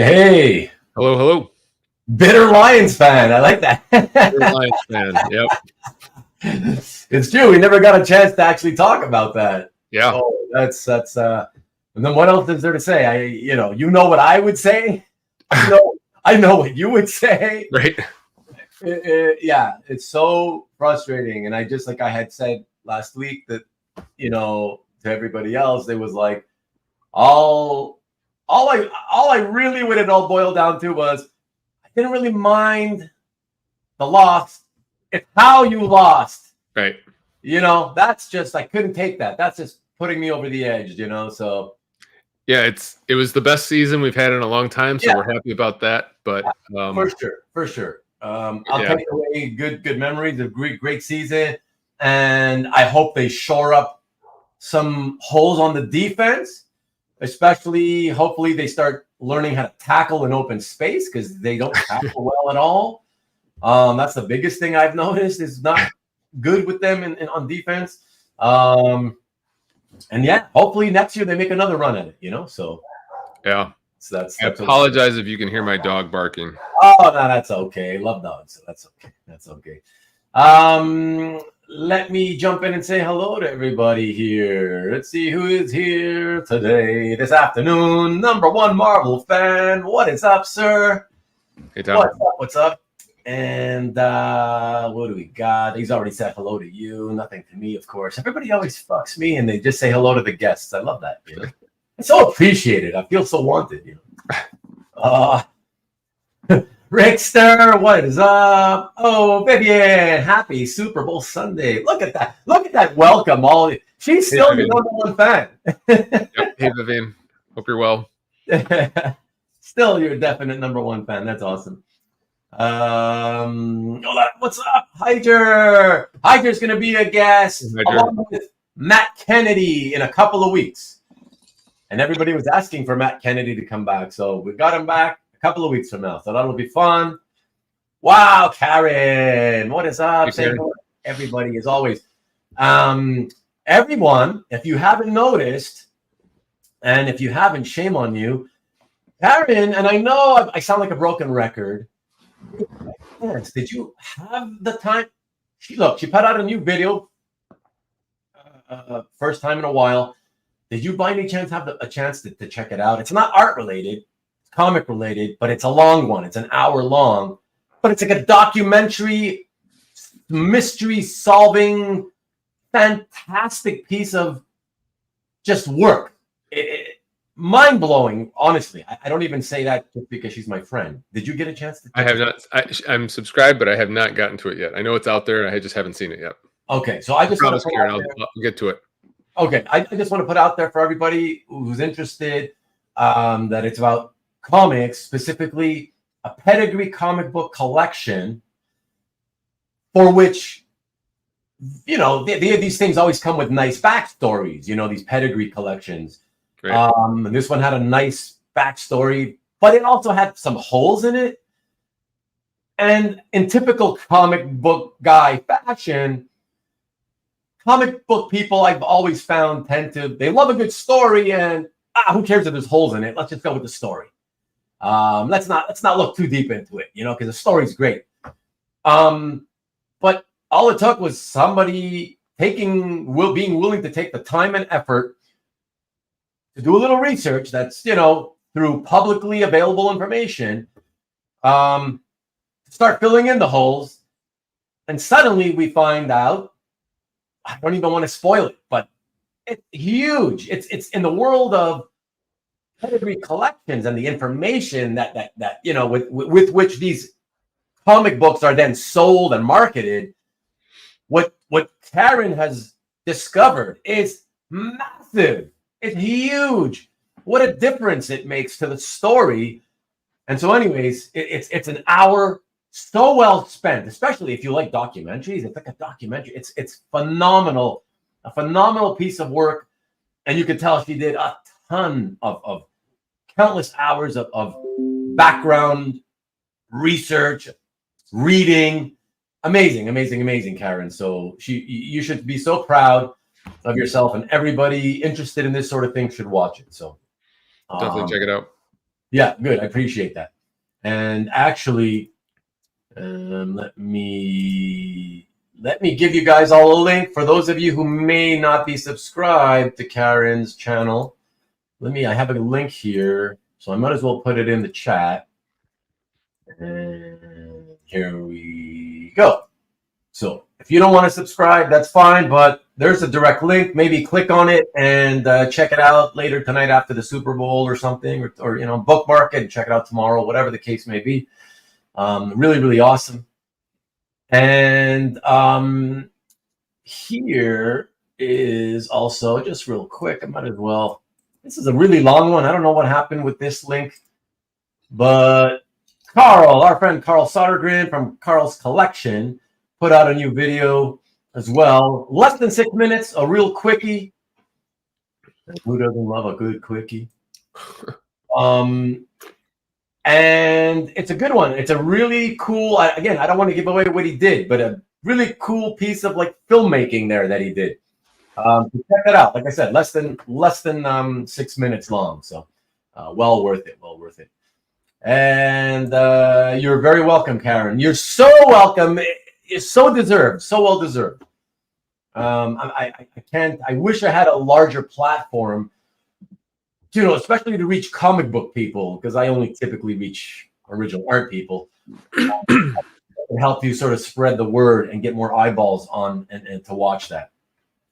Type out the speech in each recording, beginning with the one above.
Hey, Hello, hello. bitter Lions fan. I like that. Bitter Lions fan. Yep. It's true. We never got a chance to actually talk about that. Yeah. Oh, that's. And then what else is there to say? You know what I would say. I know what you would say. Right. Yeah, it's so frustrating. And I just like I had said last week that to everybody else, it was like all I really would it all boiled down to was I didn't really mind the loss. It's how you lost. Right. That's just I couldn't take that. That's just putting me over the edge, So yeah, it was the best season we've had in a long time, so yeah. we're happy about that. But for sure. I'll take away good memories of great season, and I hope they shore up some holes on the defense, especially hopefully they start learning how to tackle in open space because they don't tackle well at all. That's the biggest thing I've noticed is not good with them on defense. And yeah, hopefully next year they make another run at it, So yeah. So that's I apologize if you can hear my dog barking. Oh no, that's okay. I love dogs, so that's okay. That's okay. Let me jump in and say hello to everybody here. Let's see who is here today, this afternoon. Number one Marvel fan. What is up, sir? Hey, Tom. What's up? And what do we got? He's already said hello to you. Nothing to me, of course. Everybody always fucks me and they just say hello to the guests. I love that. It's so appreciated. I feel so wanted. Rickster, what is up? Oh, Vivian, happy Super Bowl Sunday. Look at that. Look at that welcome. She's still the number one fan. Yep. Hey, Vivian. Hope you're well. Still your definite number one fan. That's awesome. What's up, Hyder? Hyder's going to be a guest along with Matt Kennedy in a couple of weeks. And everybody was asking for Matt Kennedy to come back. So we got him back a couple of weeks from now. So that'll be fun. Wow, Karen. What is up? Everybody, as always. Everyone, if you haven't noticed, and if you haven't, shame on you. Karen, and I know I sound like a broken record. Yes, did you have the time? She put out a new video. First time in a while. Did you by any chance have a chance to check it out? It's not art related, it's comic related, but it's a long one. It's an hour long, but it's like a documentary, mystery solving, fantastic piece of just work. Mind blowing, honestly. I don't even say that just because she's my friend. Did you get a chance to? I have not. I'm subscribed, but I have not gotten to it yet. I know it's out there, and I just haven't seen it yet. Okay, so I just promise, Karen, I'll get to it. Okay, I just want to put out there for everybody who's interested that it's about comics, specifically a pedigree comic book collection for which, these things always come with nice backstories, these pedigree collections. And this one had a nice backstory, but it also had some holes in it. And in typical comic book guy fashion, comic book people I've always found they love a good story and who cares if there's holes in it? Let's just go with the story. Let's not look too deep into it, because the story's great. But all it took was somebody being willing to take the time and effort to do a little research that's, through publicly available information, to start filling in the holes. And suddenly we find out, I don't even want to spoil it, but it's huge. It's in the world of pedigree collections and the information that with which these comic books are then sold and marketed. What Karen has discovered is massive. It's huge. What a difference it makes to the story. And so, anyways, it's an hour so well spent, especially if you like documentaries. It's like a documentary. It's phenomenal, a phenomenal piece of work. And you can tell she did a ton of countless hours of background research, reading. Amazing, Karen. So you should be so proud of yourself, and everybody interested in this sort of thing should watch it. So definitely check it out. Yeah, good. I appreciate that. And actually, let me give you guys all a link for those of you who may not be subscribed to Karen's channel. I have a link here, so I might as well put it in the chat. And here we go. So if you don't want to subscribe, that's fine, but there's a direct link. Maybe click on it and check it out later tonight after the Super Bowl or something, or bookmark it and check it out tomorrow, whatever the case may be. Really, really awesome. And here is also, just real quick, I might as well. This is a really long one. I don't know what happened with this link, but Carl, our friend Carl Sodergren from Carl's Collection, put out a new video as well. Less than 6 minutes, a real quickie. Who doesn't love a good quickie? And it's a good one. It's a really cool, again, I don't want to give away what he did, but a really cool piece of like filmmaking there that he did. Check that out. Like I said, less than 6 minutes long. So well worth it. Well worth it. And you're very welcome, Karen. You're so welcome. It's so deserved. So well deserved. I wish I had a larger platform, especially to reach comic book people, because I only typically reach original art people. It help you sort of spread the word and get more eyeballs on and to watch that.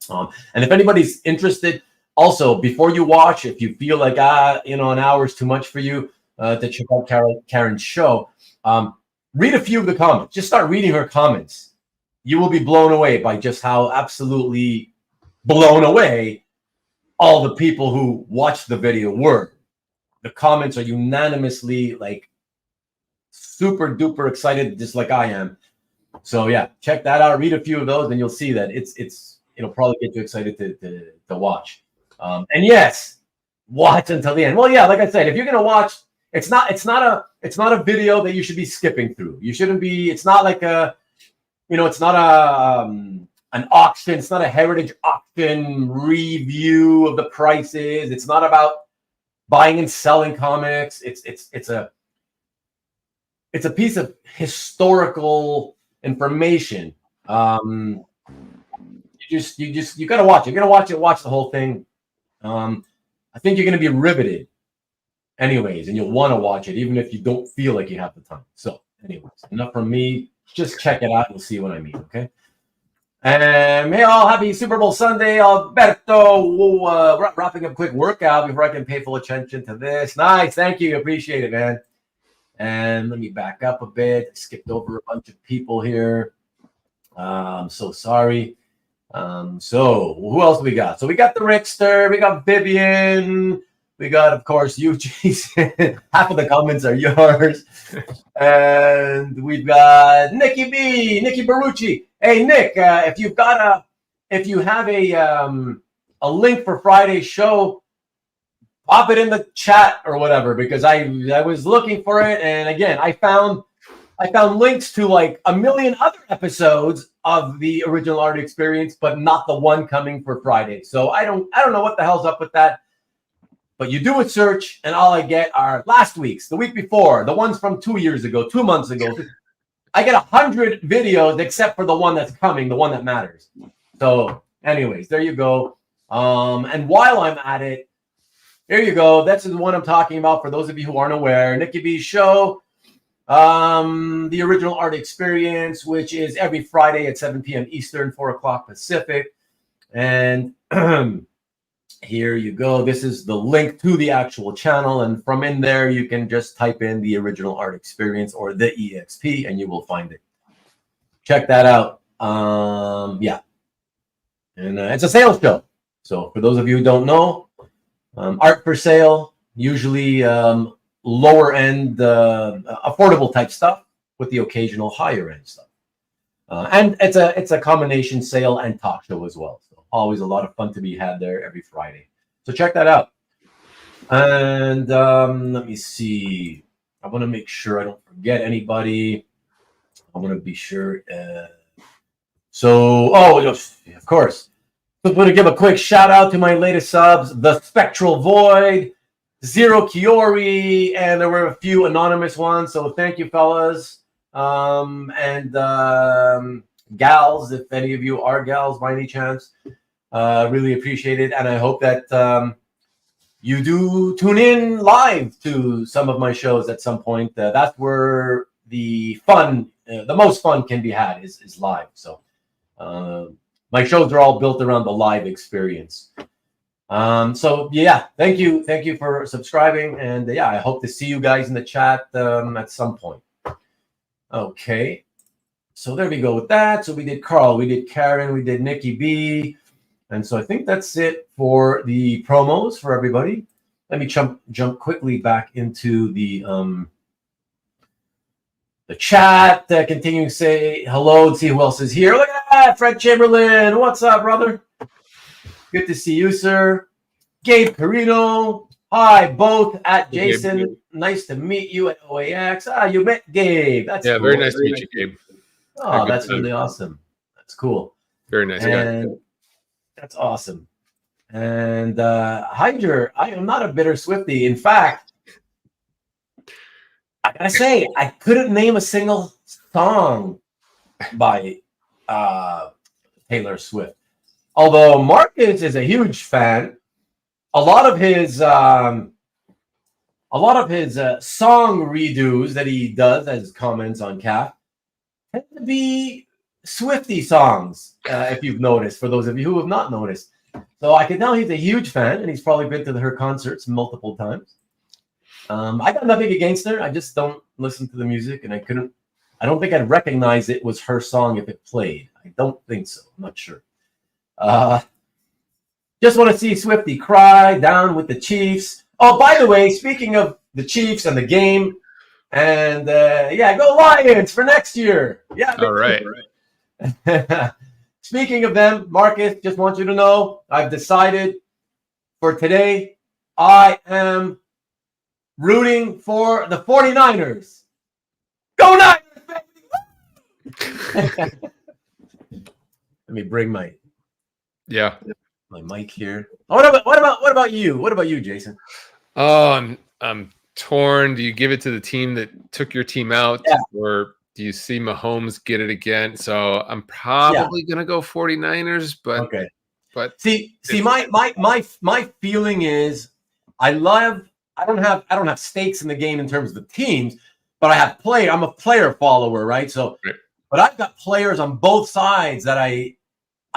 And if anybody's interested, also before you watch, if you feel like an hour is too much for you to check out Karen's show, read a few of the comments. Just start reading her comments. You will be blown away by just how absolutely blown away all the people who watched the video were. The comments are unanimously like super duper excited, just like I am. So yeah, check that out. Read a few of those, and you'll see that it'll probably get you excited to watch. And yes, watch until the end. Well, yeah, like I said, if you're gonna watch, it's not a video that you should be skipping through. You shouldn't be. It's not like it's not an auction. It's not a heritage auction review of the prices. It's not about buying and selling comics. It's a piece of historical information. You gotta watch it. You're gonna watch it. Watch the whole thing. I think you're gonna be riveted, anyways, and you'll want to watch it even if you don't feel like you have the time. So, anyways, enough from me. Just check it out. You'll see what I mean. Okay. And may all happy Super Bowl Sunday, Alberto. Wrapping up a quick workout before I can pay full attention to this. Nice. Thank you. Appreciate it, man. And let me back up a bit. I skipped over a bunch of people here. I'm so sorry. So who else do we got? So we got the Rickster. We got Vivian. We got, of course, you, Jason. Half of the comments are yours. And we've got Nikki B, Nikki Barucci. Hey, Nick, if you have a link for Friday's show, pop it in the chat or whatever, because I was looking for it, and again, I found links to like a million other episodes of the original art experience, but not the one coming for Friday. So I don't know what the hell's up with that. But you do a search, and all I get are last week's, the week before, the ones from 2 years ago, 2 months ago. I get 100 videos except for the one that's coming, the one that matters. So, anyways, there you go. And while I'm at it, here you go. That's the one I'm talking about for those of you who aren't aware. Nikki B's show, the original art experience, which is every Friday at 7 p.m. Eastern, 4 o'clock Pacific. And here you go. This is the link to the actual channel. And from in there, you can just type in the original art experience or the EXP, and you will find it. Check that out. Yeah. And it's a sales show. So for those of you who don't know, art for sale, usually lower end, affordable type stuff with the occasional higher end stuff. And it's a combination sale and talk show as well. So always a lot of fun to be had there every Friday. So check that out. And let me see. I want to make sure I don't forget anybody. I want to be sure. Of course. I'm going to give a quick shout out to my latest subs, The Spectral Void, Zero Kiori, and there were a few anonymous ones. So thank you, fellas. And gals, if any of you are gals by any chance. Really appreciate it. And I hope that you do tune in live to some of my shows at some point. That's where the fun, the most fun can be had is live. So my shows are all built around the live experience. So yeah, thank you for subscribing, and yeah, I hope to see you guys in the chat at some point. Okay, so there we go with that. So we did Carl, we did Karen, we did Nikki B, and so I think that's it for the promos for everybody. Let me jump quickly back into the chat. Continuing to say hello and see who else is here. Look at that, Fred Chamberlain. What's up, brother? Good to see you, sir. Gabe Carino. Hi, both at Jason. Gabe. Nice to meet you at OAX. You met Gabe. That's cool. Very nice to meet you, Gabe. Oh, that's really awesome. That's cool. Very nice. And that's awesome. And Hydra, I am not a bitter Swiftie. In fact, I gotta say, I couldn't name a single song by Taylor Swift. Although Marcus is a huge fan, a lot of his song redos that he does as comments on CAF tend to be Swiftie songs, if you've noticed, for those of you who have not noticed. So I can tell he's a huge fan, and he's probably been to her concerts multiple times. I got nothing against her. I just don't listen to the music, and I don't think I'd recognize it was her song if it played. I don't think so. I'm not sure. Just want to see Swiftie cry down with the Chiefs. Oh, by the way, speaking of the Chiefs and the game, and yeah, go Lions for next year. Yeah. All right. Speaking of them, Marcus, just want you to know, I've decided for today, I am rooting for the 49ers. Go Niners, baby! Let me bring my mic here. What about you? What about you, Jason? Oh, I'm torn. Do you give it to the team that took your team out, or do you see Mahomes get it again? So I'm probably gonna go 49ers, but okay. But see, my feeling is I don't have stakes in the game in terms of the teams, but I'm a player follower, right? So, but I've got players on both sides that I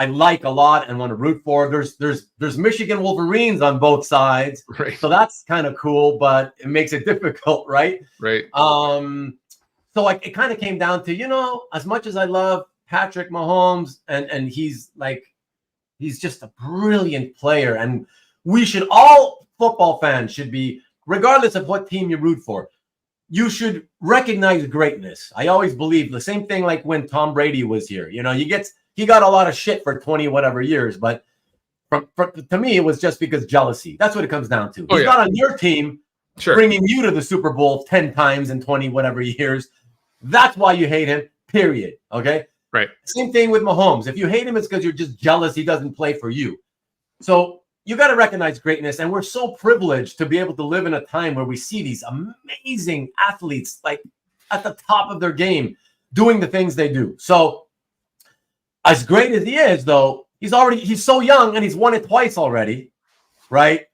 like a lot and want to root for. There's Michigan Wolverines on both sides, right. So that's kind of cool, but it makes it difficult, right? Right. So it kind of came down to, as much as I love Patrick Mahomes and he's just a brilliant player, and all football fans should be, regardless of what team you root for, you should recognize greatness. I always believe the same thing like when Tom Brady was here. He got a lot of shit for 20 whatever years, but to me, it was just because jealousy. That's what it comes down to. He's not on your team, bringing you to the Super Bowl 10 times in 20 whatever years. That's why you hate him, period. Okay? Right. Same thing with Mahomes. If you hate him, it's because you're just jealous he doesn't play for you. So you got to recognize greatness, and we're so privileged to be able to live in a time where we see these amazing athletes like at the top of their game doing the things they do. So as great as he is, though, he's so young and he's won it twice already, right?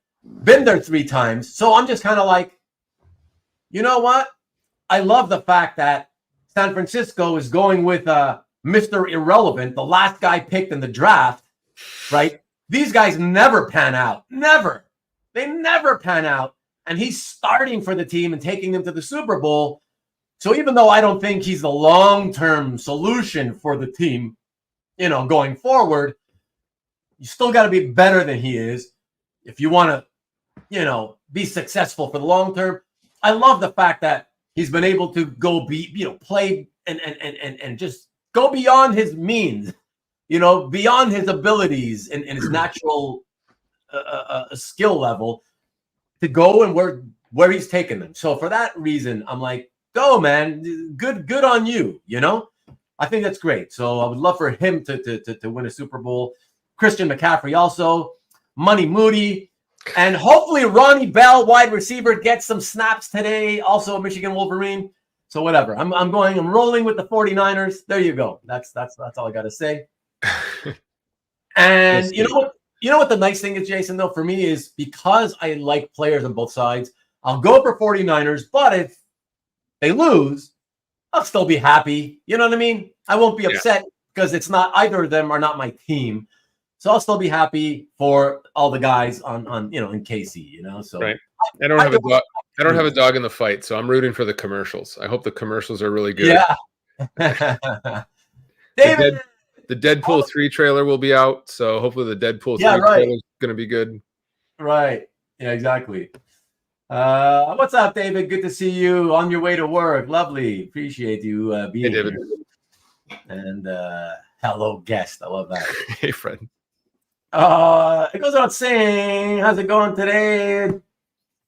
Been there 3 times. So I'm just kind of like, you know what? I love the fact that San Francisco is going with Mr. Irrelevant, the last guy picked in the draft, right? These guys never pan out. Never. They never pan out. And he's starting for the team and taking them to the Super Bowl. So even though I don't think he's the long-term solution for the team, going forward, you still got to be better than he is if you want to, be successful for the long term. I love the fact that he's been able to go play and just go beyond his means, beyond his abilities and his natural skill level to go and where he's taken them. So for that reason, I'm like, go, man, good on you. I think that's great. So I would love for him to win a Super Bowl. Christian McCaffrey also, Money Moody. And hopefully Ronnie Bell, wide receiver, gets some snaps today. Also a Michigan Wolverine. So whatever. I'm rolling with the 49ers. There you go. That's all I got to say. And you know what the nice thing is, Jason, though, for me is because I like players on both sides, I'll go for 49ers, but if they lose, I'll still be happy. You know what I mean? I won't be upset because it's not either of them are not my team. So I'll still be happy for all the guys on in KC, So right. I don't have a dog in the fight, so I'm rooting for the commercials. I hope the commercials are really good. Yeah. David, the Deadpool 3 trailer will be out, so hopefully the Deadpool 3 trailer is going to be good. Right. Yeah, exactly. What's up, David? Good to see you on your way to work. Lovely. Appreciate you being here. And hello, guest. I love that. Hey, friend. It goes without saying, how's it going today?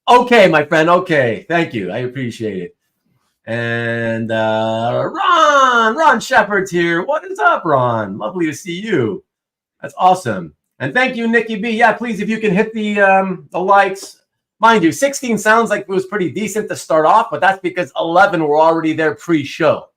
Okay, my friend. Okay. Thank you. I appreciate it. And Ron Shepard's here. What is up, Ron? Lovely to see you. That's awesome. And thank you, Nikki B. Yeah, please, if you can hit the likes. Mind you, 16 sounds like it was pretty decent to start off, but that's because 11 were already there pre-show.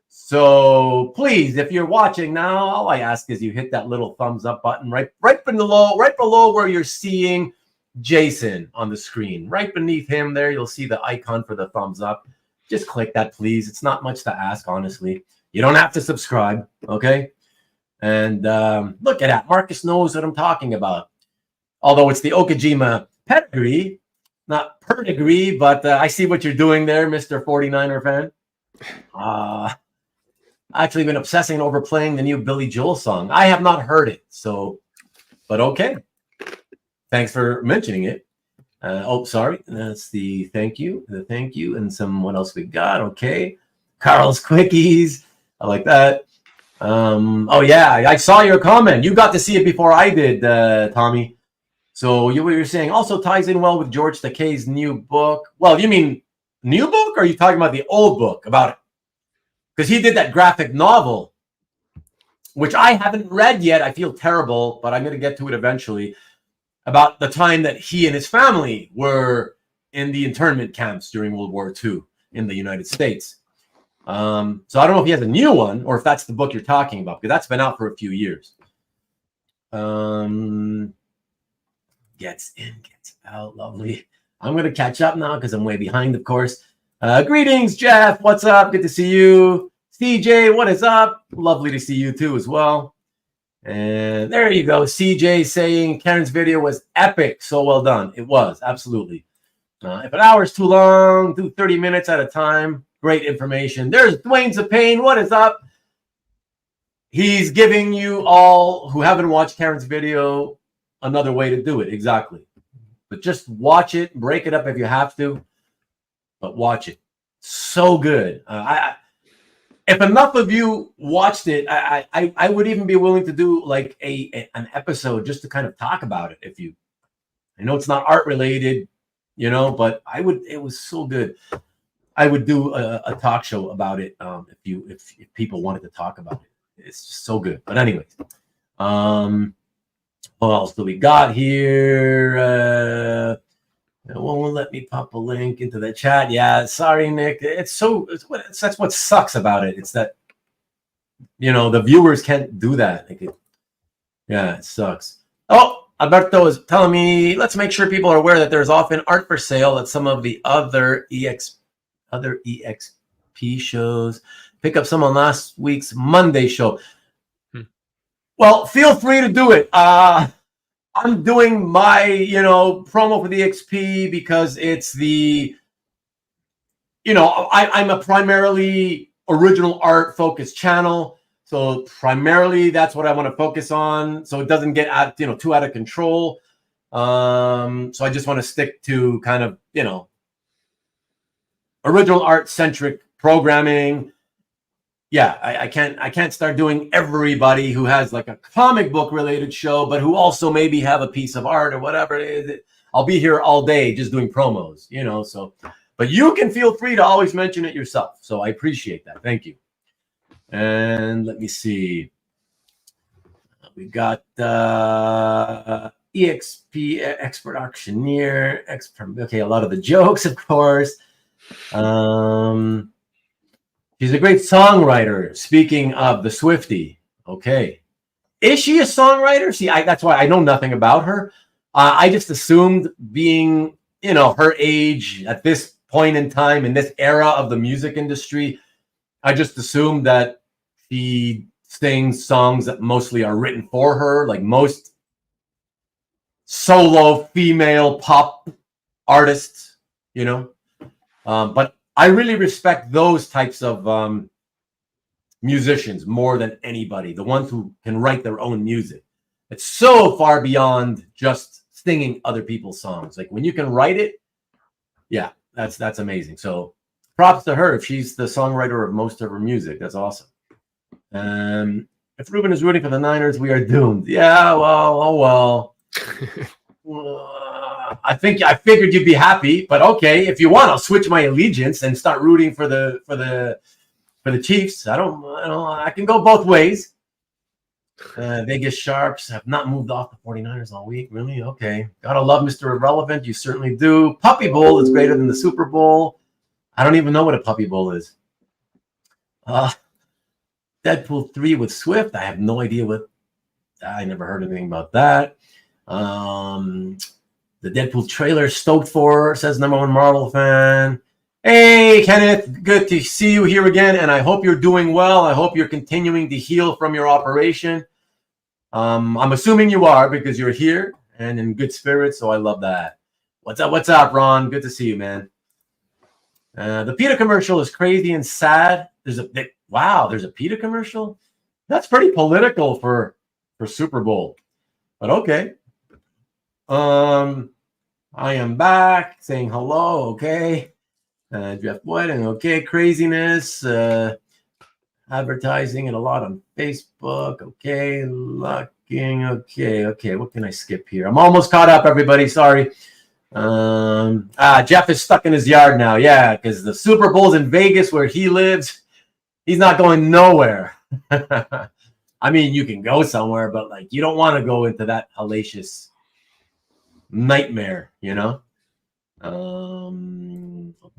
So please, if you're watching now, all I ask is you hit that little thumbs up button right below where you're seeing Jason on the screen. Right beneath him there, you'll see the icon for the thumbs up. Just click that, please. It's not much to ask, honestly. You don't have to subscribe, okay? And look at that. Marcus knows what I'm talking about. Although it's the Okajima pedigree, not perdigree, but I see what you're doing there, Mr. 49er fan. Actually been obsessing over playing the new Billy Joel song. I have not heard it, but okay. Thanks for mentioning it. Sorry. That's the thank you, and some what else we got? Okay. Carl's Quickies. I like that. Oh yeah, I saw your comment. You got to see it before I did, Tommy. So what you're saying also ties in well with George Takei's new book. Well, you mean new book, or are you talking about the old book about it? Because he did that graphic novel, which I haven't read yet. I feel terrible, but I'm going to get to it eventually, about the time that he and his family were in the internment camps during World War II in the United States. So I don't know if he has a new one or if that's the book you're talking about, because that's been out for a few years. Gets in, gets out. Lovely. I'm going to catch up now because I'm way behind, of course. Greetings, Jeff. What's up? Good to see you. CJ, what is up? Lovely to see you too as well. And there you go. CJ saying Karen's video was epic. So well done. It was, absolutely. If an hour is too long, do 30 minutes at a time. Great information. There's Dwayne Zapane. What is up? He's giving you all who haven't watched Karen's video another way to do it. Exactly. But just watch it. Break it up if you have to. But watch it. So good. If enough of you watched it, I would even be willing to do like an episode just to kind of talk about it. I know it's not art related, but it was so good. I would do a talk show about it if people wanted to talk about it. It's just so good. But anyways, what else do we got here? It won't let me pop a link into the chat. Yeah, sorry, Nick. That's what sucks about it. It's that the viewers can't do that. It sucks. Oh, Alberto is telling me, let's make sure people are aware that there's often art for sale at some of the other EXP shows. Pick up some on last week's Monday show. Well, feel free to do it. I'm doing my, promo for the XP because it's the, I'm a primarily original art focused channel. So primarily that's what I want to focus on. So it doesn't get too out of control. So I just want to stick to kind of, original art centric programming. Yeah, I can't start doing everybody who has like a comic book related show, but who also maybe have a piece of art or whatever it is. I'll be here all day just doing promos, so, but you can feel free to always mention it yourself. So I appreciate that. Thank you. And let me see. We got EXP, expert auctioneer, expert. Okay, a lot of the jokes, of course. She's a great songwriter. Speaking of the Swiftie, okay. Is she a songwriter? See, that's why I know nothing about her. I just assumed being, her age at this point in time, in this era of the music industry, I just assumed that she sings songs that mostly are written for her, like most solo female pop artists, But I really respect those types of musicians more than anybody, the ones who can write their own music. It's so far beyond just singing other people's songs. Like when you can write it, yeah, that's amazing. So props to her if she's the songwriter of most of her music. That's awesome. If Ruben is rooting for the Niners, we are doomed. Yeah, well, oh well. I figured you'd be happy, but okay, if you want, I'll switch my allegiance and start rooting for the Chiefs. I can go both ways. Vegas Sharps have not moved off the 49ers all week. Really? Okay. Gotta love Mr. Irrelevant. You certainly do. Puppy Bowl is greater than the Super Bowl. I don't even know what a Puppy Bowl is. Deadpool 3 with Swift. I have no idea what. I never heard anything about that. The Deadpool trailer stoked for, says #1 Marvel fan. Hey, Kenneth, good to see you here again, and I hope you're doing well. I hope you're continuing to heal from your operation. I'm assuming you are because you're here and in good spirits, so I love that. What's up, Ron? Good to see you, man. The PETA commercial is crazy and sad. There's a PETA commercial? That's pretty political for Super Bowl, but okay. I am back saying hello, okay. Jeff Whiting, okay. Craziness, advertising and a lot on Facebook, okay. Locking, okay. What can I skip here? I'm almost caught up, everybody. Sorry. Jeff is stuck in his yard now. Yeah, because the Super Bowl's in Vegas where he lives. He's not going nowhere. I mean, you can go somewhere, but like you don't want to go into that hellacious nightmare,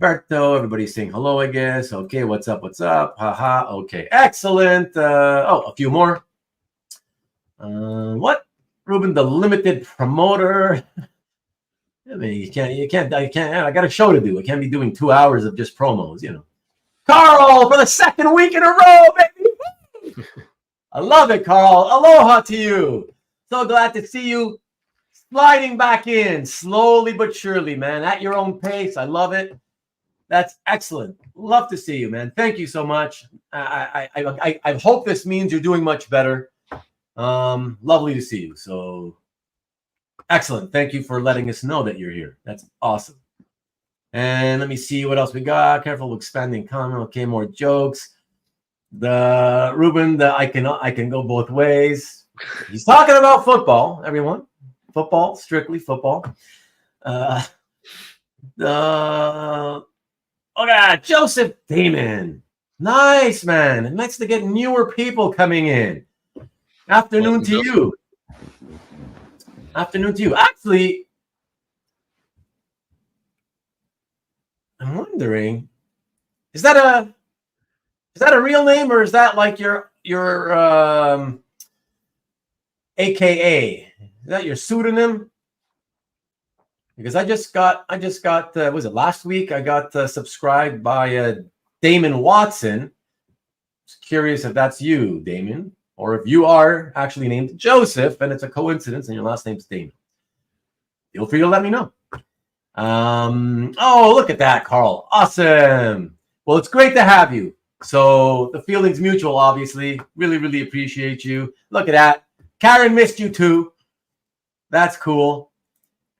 Alberto, everybody's saying hello, I guess. Okay, what's up? Haha. Okay, excellent. A few more. What? Ruben, the limited promoter. I mean, you can't. I got a show to do. I can't be doing 2 hours of just promos, Carl, for the second week in a row, baby. I love it, Carl. Aloha to you. So glad to see you sliding back in slowly but surely, man, at your own pace. I love it. That's excellent. Love to see you, man. Thank you so much. I hope this means you're doing much better. Lovely to see you. So excellent. Thank you for letting us know that you're here. That's awesome. And let me see what else we got. Careful expanding comment. Okay, more jokes. The Ruben, I can go both ways. He's talking about football, everyone. Football, strictly football. Joseph Damon. Nice, man. Nice to get newer people coming in. Afternoon to you. Afternoon to you. Actually, I'm wondering, is that a real name or is that like your AKA? Is that your pseudonym? Because I just got was it last week? I got subscribed by Damon Watson. Just curious if that's you, Damon, or if you are actually named Joseph and it's a coincidence and your last name's Damon. Feel free to let me know. Oh, look at that, Carl. Awesome. Well, it's great to have you. So the feeling's mutual, obviously. Really, really appreciate you. Look at that. Karen missed you too. That's cool.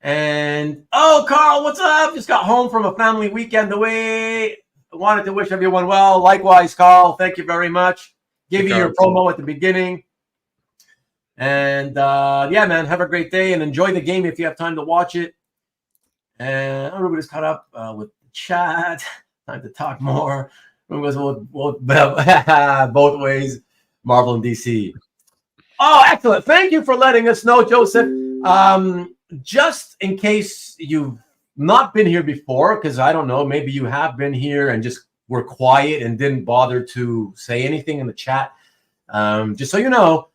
And Carl, what's up? Just got home from a family weekend away. I wanted to wish everyone well. Likewise, Carl. Thank you very much. Give you your promo at the beginning. And yeah, man, have a great day and enjoy the game if you have time to watch it. And everybody's caught up with the chat. Time to talk more. Everyone goes both ways. Marvel and DC. Oh, excellent. Thank you for letting us know, Joseph. Just in case you've not been here before, because I don't know, maybe you have been here and just were quiet and didn't bother to say anything in the chat. Just so you know,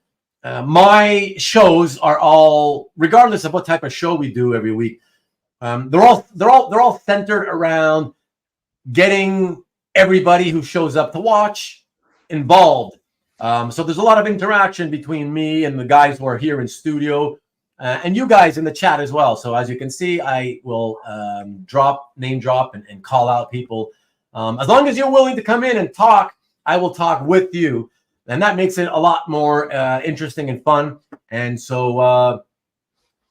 my shows are all, regardless of what type of show we do every week, they're all centered around getting everybody who shows up to watch involved. So there's a lot of interaction between me and the guys who are here in studio, and you guys in the chat as well. So as you can see, I will name drop and call out people. As long as you're willing to come in and talk, I will talk with you. And that makes it a lot more interesting and fun. And so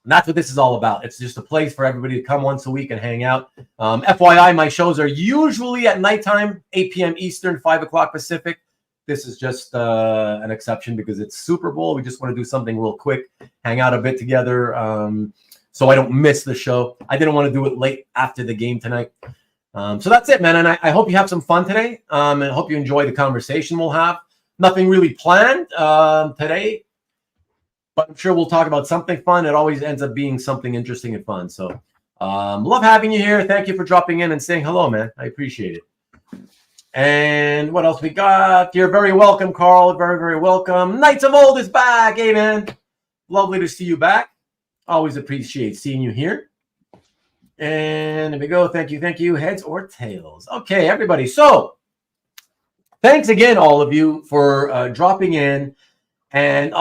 that's what this is all about. It's just a place for everybody to come once a week and hang out. FYI, my shows are usually at nighttime, 8 p.m. Eastern, 5 o'clock Pacific. This is just an exception because it's Super Bowl. We just want to do something real quick, hang out a bit together, so I don't miss the show. I didn't want to do it late after the game tonight. So that's it, man. And I hope you have some fun today. And I hope you enjoy the conversation we'll have. Nothing really planned today, but I'm sure we'll talk about something fun. It always ends up being something interesting and fun. So love having you here. Thank you for dropping in and saying hello, man. I appreciate it. And what else we got? You're very welcome, Carl. Very, very welcome. Knights of Old is back. Hey, man. Lovely to see you back. Always appreciate seeing you here. And there we go. Thank you. Thank you. Heads or tails? Okay, everybody. So thanks again, all of you, for dropping in. And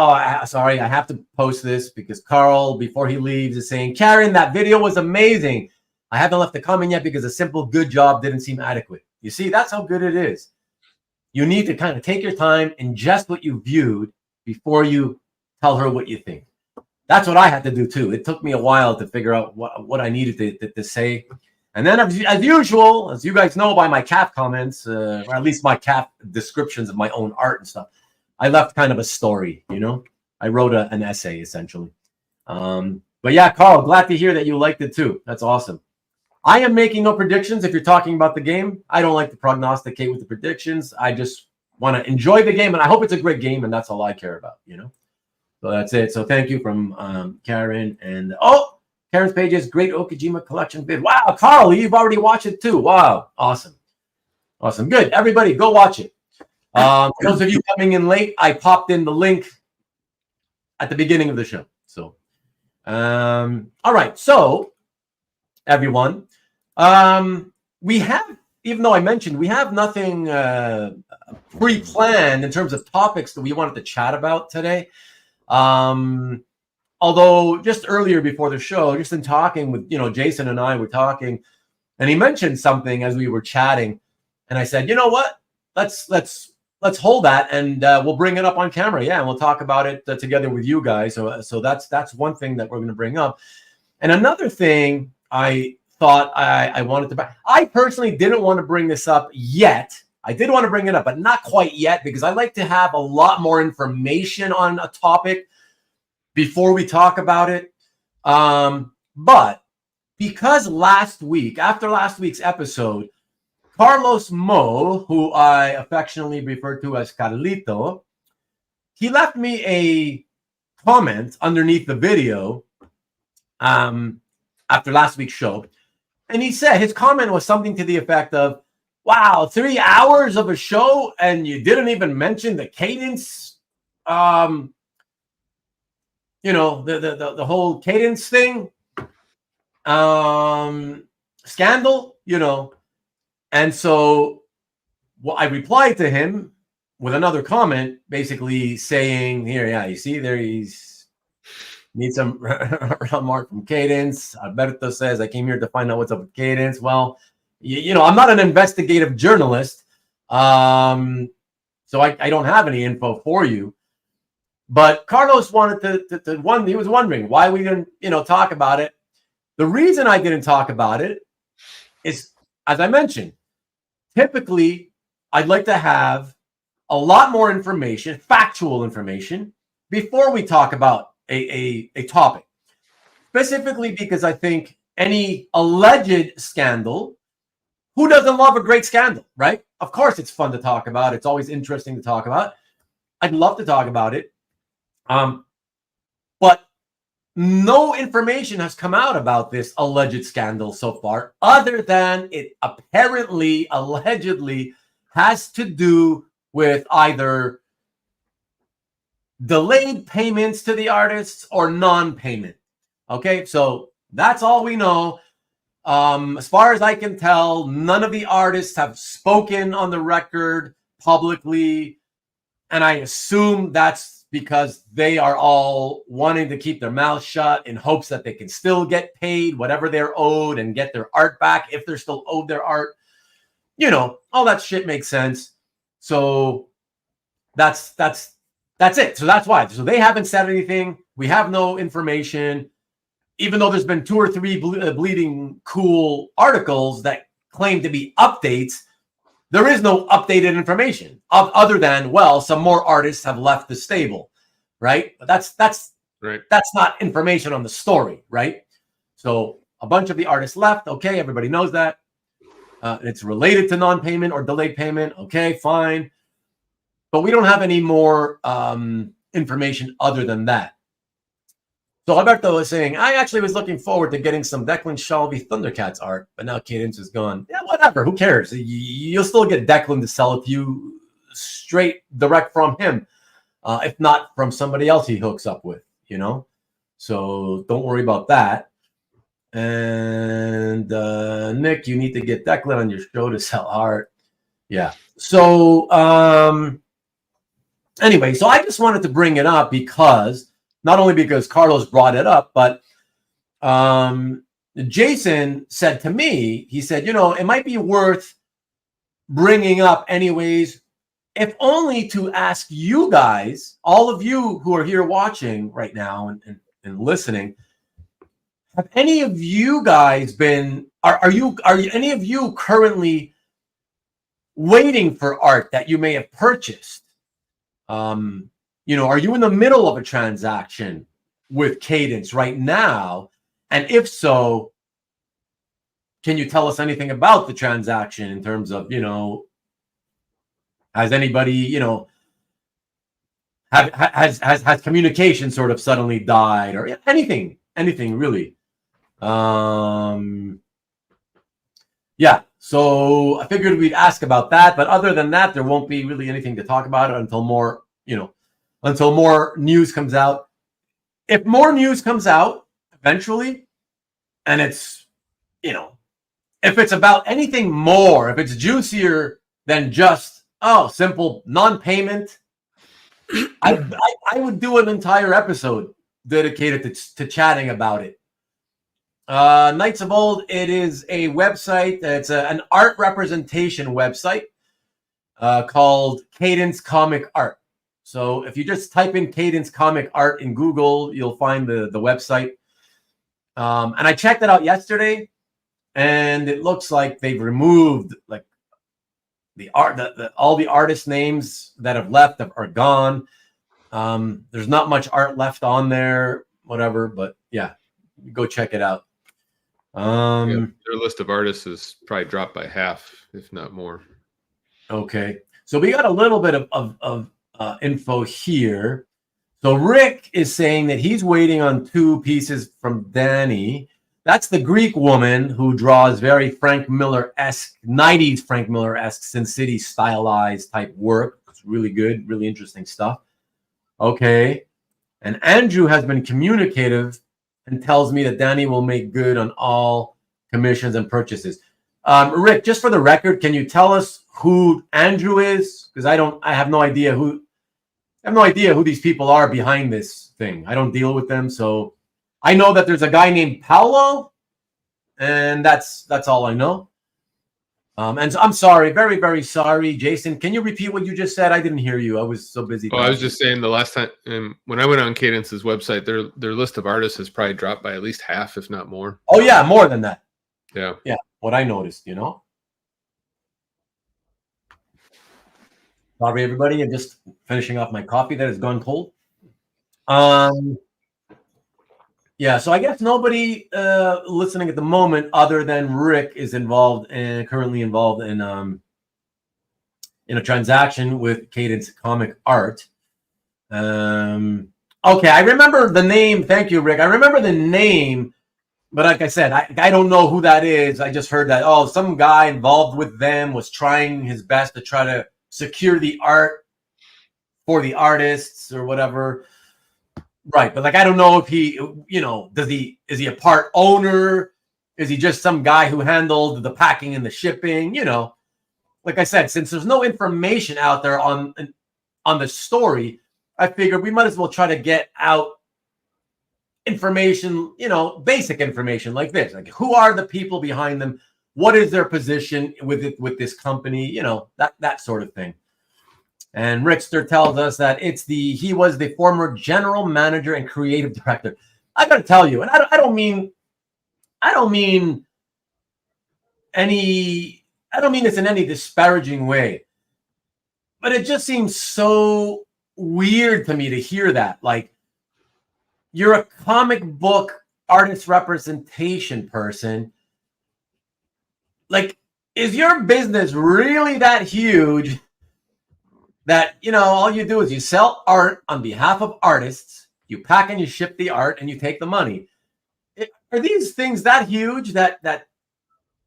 sorry, I have to post this because Carl, before he leaves, is saying, Karen, that video was amazing. I haven't left a comment yet because a simple good job didn't seem adequate. You see, that's how good it is. You need to kind of take your time, ingest what you viewed before you tell her what you think. That's what I had to do too. It took me a while to figure out what I needed to say. And then as usual, as you guys know by my CAF comments, or at least my CAF descriptions of my own art and stuff, I left kind of a story, you know? I wrote an essay essentially. But yeah, Carl, glad to hear that you liked it too. That's awesome. I am making no predictions if you're talking about the game. I don't like to prognosticate with the predictions. I just want to enjoy the game, and I hope it's a great game, and that's all I care about, you know? So that's it. So thank you from Karen. And, Karen's page is great Okajima collection vid. Wow, Carl, you've already watched it too. Wow, awesome. Awesome. Good. Everybody, go watch it. For those of you coming in late, I popped in the link at the beginning of the show. So, all right. So, everyone, we have, even though I mentioned, we have nothing pre-planned in terms of topics that we wanted to chat about today. Although just earlier before the show, just in talking with, Jason and I were talking, and he mentioned something as we were chatting, and I said, you know what, let's hold that and we'll bring it up on camera. Yeah, and we'll talk about it together with you guys. So that's one thing that we're going to bring up. And another thing I thought I wanted to, I personally didn't want to bring this up yet. I did want to bring it up, but not quite yet, because I like to have a lot more information on a topic before we talk about it. But because after last week's episode, Carlos Mo, who I affectionately refer to as Carlito, he left me a comment underneath the video after last week's show. And he said, his comment was something to the effect of, wow, 3 hours of a show and you didn't even mention the Cadence, the whole Cadence thing, scandal, And so I replied to him with another comment, basically saying, here, yeah, you see there, needs some remark from Cadence. Alberto says, I came here to find out what's up with Cadence. Well, I'm not an investigative journalist, so I don't have any info for you. But Carlos wanted he was wondering why we didn't, talk about it. The reason I didn't talk about it is, as I mentioned, typically I'd like to have a lot more information, factual information, before we talk about a topic. Specifically because I think any alleged scandal, who doesn't love a great scandal, right? Of course, it's fun to talk about. It's always interesting to talk about. I'd love to talk about it. But no information has come out about this alleged scandal so far, other than it apparently, allegedly, has to do with either delayed payments to the artists or non-payment. Okay, so that's all we know. As far as I can tell, none of the artists have spoken on the record publicly, and I assume that's because they are all wanting to keep their mouths shut in hopes that they can still get paid whatever they're owed and get their art back if they're still owed their art. You know, all that shit makes sense. So that's it. So that's why. So they haven't said anything. We have no information, even though there's been 2 or 3 bleeding cool articles that claim to be updates. There is no updated information other than, well, some more artists have left the stable, right? But that's Right. That's not information on the story, right? So a bunch of the artists left. Okay, everybody knows that. It's related to non-payment or delayed payment. Okay, fine. But we don't have any more information other than that. So Alberto was saying, I actually was looking forward to getting some Declan Shalvey Thundercats art, but now Cadence is gone. Yeah, whatever. Who cares? You'll still get Declan to sell it to you straight direct from him, if not from somebody else he hooks up with, you know? So don't worry about that. And Nick, you need to get Declan on your show to sell art. Yeah. So anyway, so I just wanted to bring it up because not only because Carlos brought it up, but Jason said to me, he said, you know, it might be worth bringing up anyways, if only to ask you guys, all of you who are here watching right now and listening, have any of you guys been, are any of you currently waiting for art that you may have purchased? You know, are you in the middle of a transaction with Cadence right now? And if so, can you tell us anything about the transaction in terms of, you know, has anybody, you know, has communication sort of suddenly died or anything really? Yeah, so I figured we'd ask about that, but other than that, there won't be really anything to talk about until more, you know, until more news comes out. If more news comes out eventually, and it's, you know, if it's about anything more, if it's juicier than just, oh, simple non-payment, I would do an entire episode dedicated to chatting about it. Knights of Old, it is a website that's an art representation website called Cadence Comic Art. So if you just type in Cadence Comic Art in Google, you'll find the website. And I checked it out yesterday, and it looks like they've removed like the art, all the artist names that have left are gone. There's not much art left on there, whatever. But yeah, go check it out. Yeah, their list of artists is probably dropped by half, if not more. Okay, so we got a little bit of info here. So Rick is saying that he's waiting on 2 pieces from Danny. That's the Greek woman who draws very Frank Miller-esque, 90s Frank Miller-esque Sin City stylized type work. It's really good, really interesting stuff. Okay, and Andrew has been communicative and tells me that Danny will make good on all commissions and purchases. Rick, just for the record, can you tell us who Andrew is? Because I have no idea who these people are behind this thing. I don't deal with them, so I know that there's a guy named Paolo, and that's all I know. And so I'm sorry, very, very sorry, Jason. Can you repeat what you just said? I didn't hear you. I was so busy. Well, I was just saying the last time when I went on Cadence's website, their list of artists has probably dropped by at least half, if not more. Oh yeah, more than that. Yeah. Yeah, what I noticed, you know. Sorry, everybody. I'm just finishing off my coffee that has gone cold. Yeah, so I guess nobody listening at the moment other than Rick is involved and currently involved in a transaction with Cadence Comic Art. Okay, I remember the name. Thank you, Rick. I remember the name, but like I said, I don't know who that is. I just heard that, oh, some guy involved with them was trying his best to try to secure the art for the artists or whatever. Right, but like I don't know if he, is he a part owner? Is he just some guy who handled the packing and the shipping? Like I said, since there's no information out there on the story, I figured we might as well try to get out information, basic information like this. Like, who are the people behind them? What is their position with this company? That sort of thing. And Rickster tells us that he was the former general manager and creative director. I got to tell you, and I don't mean this in any disparaging way, but it just seems so weird to me to hear that. Like, you're a comic book artist representation person. Like, is your business really that huge that, all you do is you sell art on behalf of artists, you pack and you ship the art, and you take the money? Are these things that huge that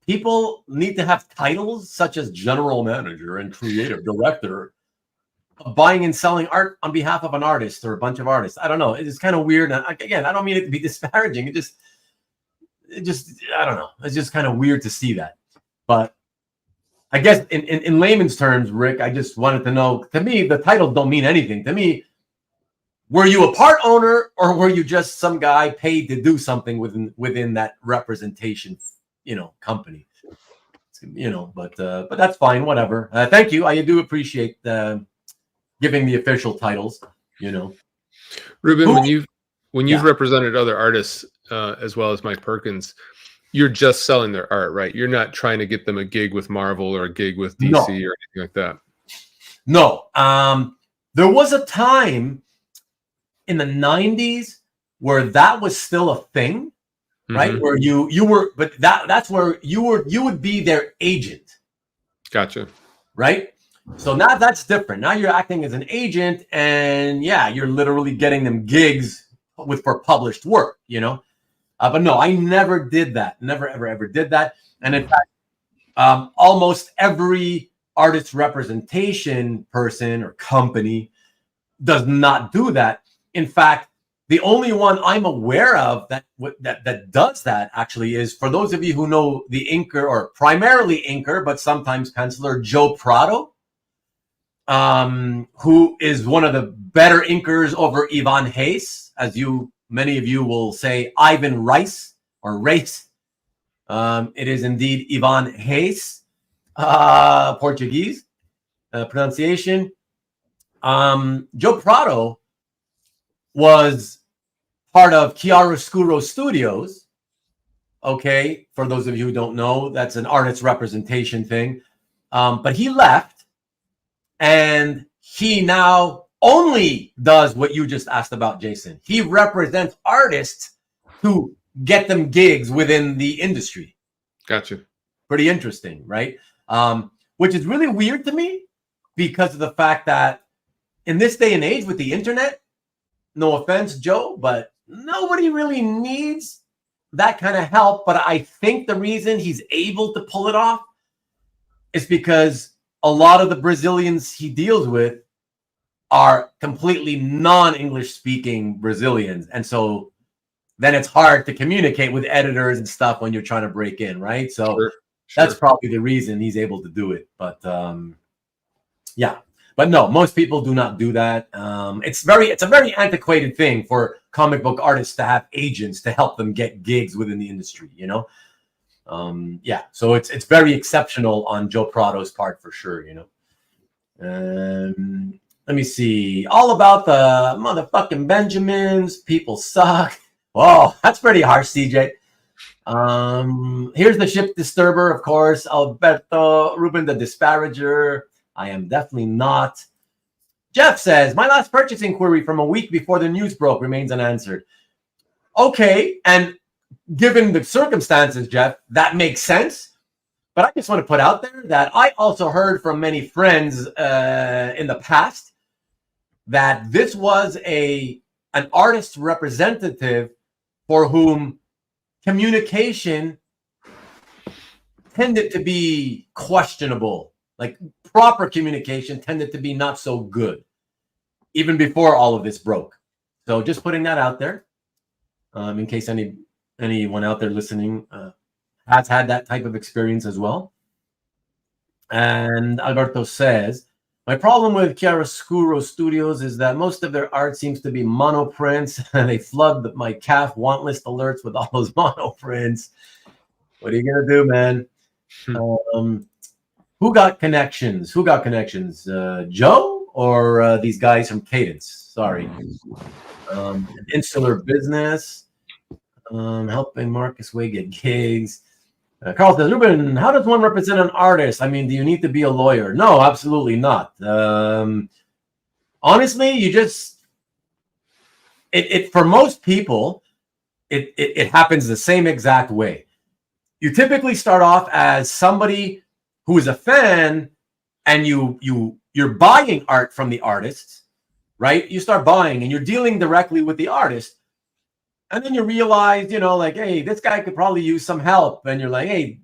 people need to have titles such as general manager and creative director of buying and selling art on behalf of an artist or a bunch of artists? I don't know. It's kind of weird. And again, I don't mean it to be disparaging. It just, I don't know. It's just kind of weird to see that. But I guess in layman's terms, Rick, I just wanted to know, to me, the titles don't mean anything. To me, were you a part owner or were you just some guy paid to do something within that representation, company? But that's fine. Whatever. Thank you. I do appreciate giving the official titles, Rubén, when you've represented other artists as well as Mike Perkins, you're just selling their art, right? You're not trying to get them a gig with Marvel or a gig with DC or anything like that. No. There was a time in the 90s where that was still a thing, right? Mm-hmm. Where you were, but that's where you would be their agent. Gotcha. Right? So now that's different. Now you're acting as an agent, and you're literally getting them gigs for published work, But no, I never did that. Never, ever did that. And in fact, almost every artist representation person or company does not do that. In fact, the only one I'm aware of that does that actually is, for those of you who know the inker, or primarily inker, but sometimes penciler, Joe Prado, who is one of the better inkers over Ivan Reis, as many of you will say Ivan Rice or Reis. It is indeed Ivan Reis, Portuguese pronunciation. Joe Prado was part of Chiaroscuro Studios. Okay, for those of you who don't know, that's an artist representation thing. But he left, and he now only does what you just asked about, Jason. He represents artists to get them gigs within the industry. Gotcha. Pretty interesting, right? Which is really weird to me because of the fact that in this day and age with the internet, no offense, Joe, but nobody really needs that kind of help. But I think the reason he's able to pull it off is because a lot of the Brazilians he deals with are completely non-English speaking Brazilians. And so then it's hard to communicate with editors and stuff when you're trying to break in, right? So sure. That's probably the reason he's able to do it. But but no, most people do not do that. It's a very antiquated thing for comic book artists to have agents to help them get gigs within the industry, So it's very exceptional on Joe Prado's part for sure, Let me see. All about the motherfucking Benjamins. People suck. Whoa, that's pretty harsh, CJ. Here's the ship disturber, of course. Alberto Ruben, the disparager. I am definitely not. Jeff says, my last purchase inquiry from a week before the news broke remains unanswered. Okay, and given the circumstances, Jeff, that makes sense. But I just want to put out there that I also heard from many friends in the past that this was a an artist representative for whom communication tended to be questionable. Like proper communication tended to be not so good, even before all of this broke. So just putting that out there, in case anyone out there listening has had that type of experience as well. And Alberto says, my problem with Chiaroscuro Studios is that most of their art seems to be monoprints, and they flood my CAF want list alerts with all those monoprints. What are you gonna do, man? Who got connections? Who got connections? Joe or these guys from Cadence? Sorry. Insular Business, helping Marcus Way get gigs. Carl says, Ruben, how does one represent an artist? I mean, do you need to be a lawyer? No, absolutely not. Honestly, you just for most people, it happens the same exact way. You typically start off as somebody who is a fan, and you're buying art from the artists, right? You start buying and you're dealing directly with the artist. And then you realize, like, hey, this guy could probably use some help. And you're like, hey,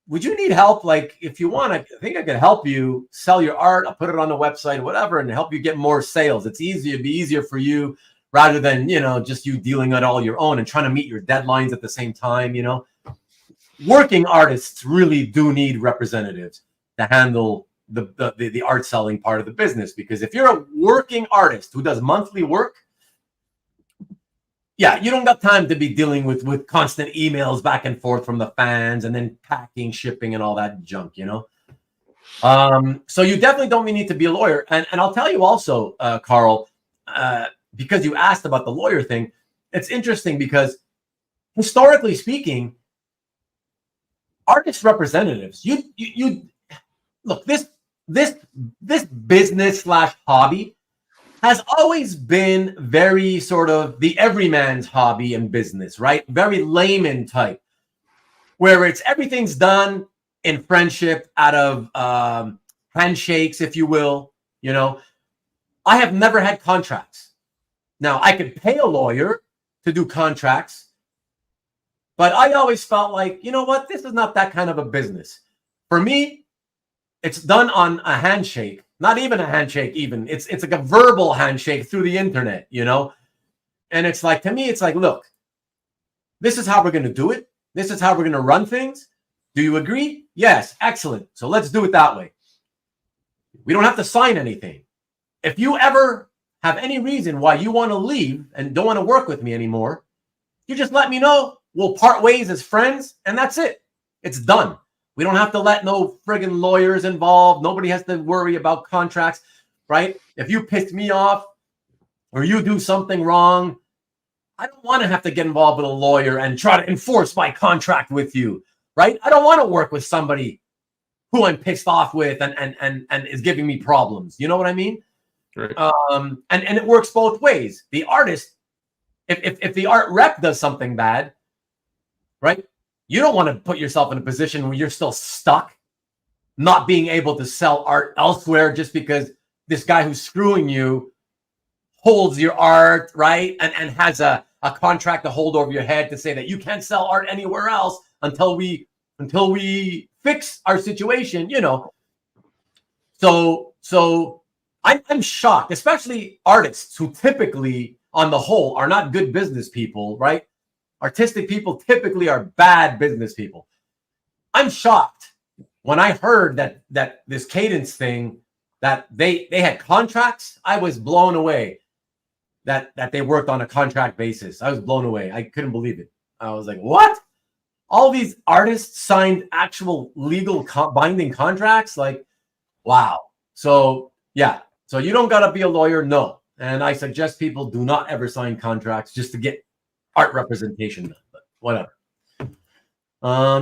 would you need help? Like, if you want, I think I could help you sell your art. I'll put it on the website or whatever and help you get more sales. It'd be easier for you rather than, just you dealing it all your own and trying to meet your deadlines at the same time, Working artists really do need representatives to handle the art selling part of the business. Because if you're a working artist who does monthly work, yeah, you don't got time to be dealing with constant emails back and forth from the fans and then packing, shipping, and all that junk, So you definitely don't need to be a lawyer. And I'll tell you also, Carl, because you asked about the lawyer thing, it's interesting because historically speaking, artist representatives, you look, this business / hobby has always been very sort of the everyman's hobby and business, right? Very layman type, where everything's done in friendship, out of handshakes, if you will. I have never had contracts. Now, I could pay a lawyer to do contracts, but I always felt like, you know what? This is not that kind of a business. For me, it's done on a handshake. Not even a handshake, even. It's like a verbal handshake through the internet, And it's like, to me, it's like, look, this is how we're going to do it. This is how we're going to run things. Do you agree? Yes. Excellent. So let's do it that way. We don't have to sign anything. If you ever have any reason why you want to leave and don't want to work with me anymore, you just let me know. We'll part ways as friends, and that's it. It's done. We don't have to let no friggin' lawyers involved. Nobody has to worry about contracts, right? If you pissed me off or you do something wrong, I don't want to have to get involved with a lawyer and try to enforce my contract with you, right? I don't want to work with somebody who I'm pissed off with and is giving me problems. You know what I mean? Right. And it works both ways. The artist, if the art rep does something bad, right? You don't want to put yourself in a position where you're still stuck, not being able to sell art elsewhere just because this guy who's screwing you holds your art, right? And has a contract to hold over your head to say that you can't sell art anywhere else until we fix our situation, So I'm shocked, especially artists who typically, on the whole, are not good business people, right? Artistic people typically are bad business people. I'm shocked when I heard that this Cadence thing, that they had contracts. I was blown away that they worked on a contract basis. I was blown away. I couldn't believe it. I was like, what? All these artists signed actual legal binding contracts? Like, wow. So, yeah. So you don't got to be a lawyer, no. And I suggest people do not ever sign contracts just to get art representation done, but whatever.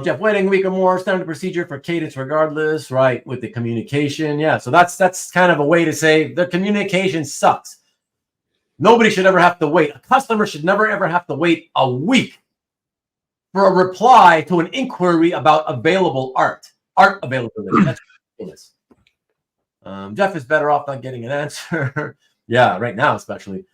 Jeff, waiting a week or more, standard procedure for Cadence regardless, right? With the communication. Yeah, so that's kind of a way to say the communication sucks. Nobody should ever have to wait. A customer should never ever have to wait a week for a reply to an inquiry about available art availability. That's ridiculous. Jeff is better off not getting an answer. Yeah, right now especially.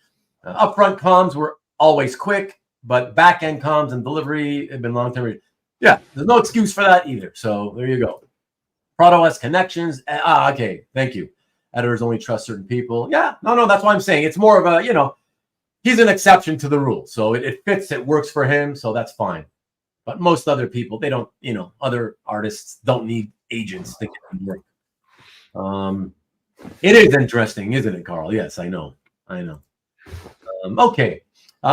Upfront comms were always quick, but back end comms and delivery have been long term. Yeah, there's no excuse for that either. So there you go. Prado has connections. Okay, thank you. Editors only trust certain people. Yeah, no, that's why I'm saying it's more of a, he's an exception to the rule. So it fits, it works for him. So that's fine. But most other people, they don't, other artists don't need agents to get them work. It is interesting, isn't it, Carl? Yes, I know. Okay.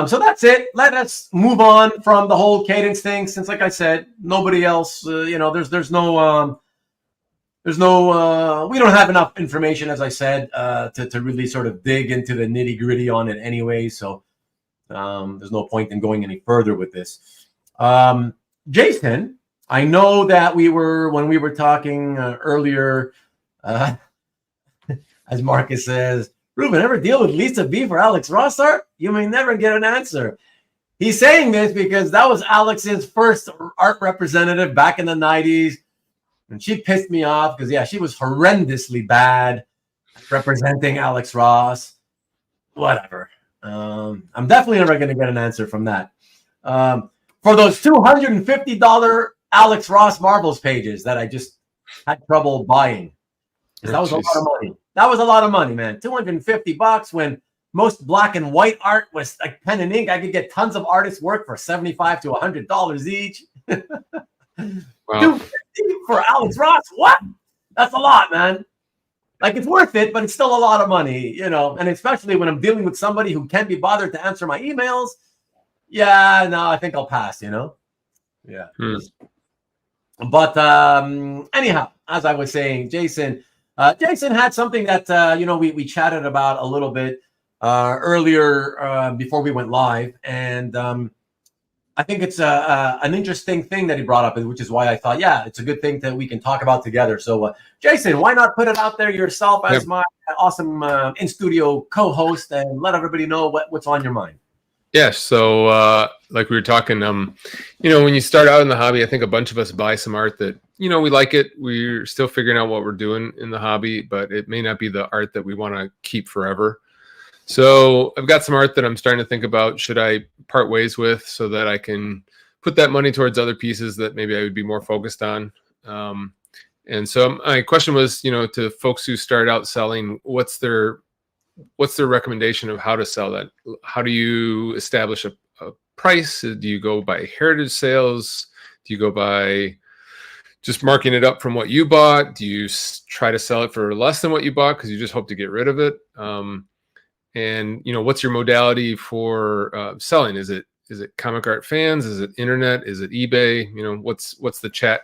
So that's it. Let us move on from the whole Cadence thing. Since, like I said, nobody else, there's no, we don't have enough information, as I said, to really sort of dig into the nitty gritty on it anyway. So there's no point in going any further with this. Jason, I know that when we were talking earlier, as Marcus says, Rubén, ever deal with Lisa B for Alex Ross art? You may never get an answer. He's saying this because that was Alex's first art representative back in the 90s. And she pissed me off because, yeah, she was horrendously bad at representing Alex Ross. Whatever. I'm definitely never going to get an answer from that. For those $250 Alex Ross Marvels pages that I just had trouble buying. That was a lot of money. That was a lot of money, man. $250 when most black and white art was like pen and ink. I could get tons of artists' work for $75 to $100 each. Wow. $250 for Alex Ross? What? That's a lot, man. Like, it's worth it, but it's still a lot of money, and especially when I'm dealing with somebody who can't be bothered to answer my emails. Yeah, no, I think I'll pass, Yeah. But anyhow, as I was saying, Jason had something that, we chatted about a little bit earlier before we went live. And I think it's an interesting thing that he brought up, which is why I thought, yeah, it's a good thing that we can talk about together. So, Jason, why not put it out there yourself as my awesome in-studio co-host and let everybody know what's on your mind? Yeah, so like we were talking, when you start out in the hobby, I think a bunch of us buy some art that, we like it. We're still figuring out what we're doing in the hobby, but it may not be the art that we want to keep forever. So I've got some art that I'm starting to think about, should I part ways with so that I can put that money towards other pieces that maybe I would be more focused on. And so my question was, to folks who start out selling, what's their recommendation of how to sell that? How do you establish a price? Do you go by heritage sales? Do you go by just marking it up from what you bought? Do you try to sell it for less than what you bought because you just hope to get rid of it? And what's your modality for selling? Is it comic art fans? Is it internet? Is it eBay? What's the chat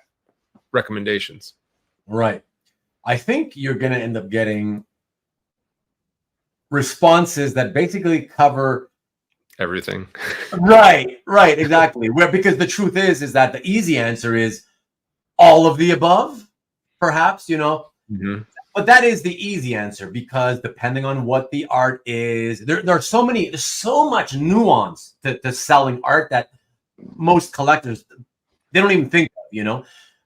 recommendations? Right. I think you're going to end up getting responses that basically cover everything. Right, exactly. Because the truth is that the easy answer is all of the above, perhaps, Mm-hmm. But that is the easy answer because depending on what the art is, there's so much nuance to selling art that most collectors, they don't even think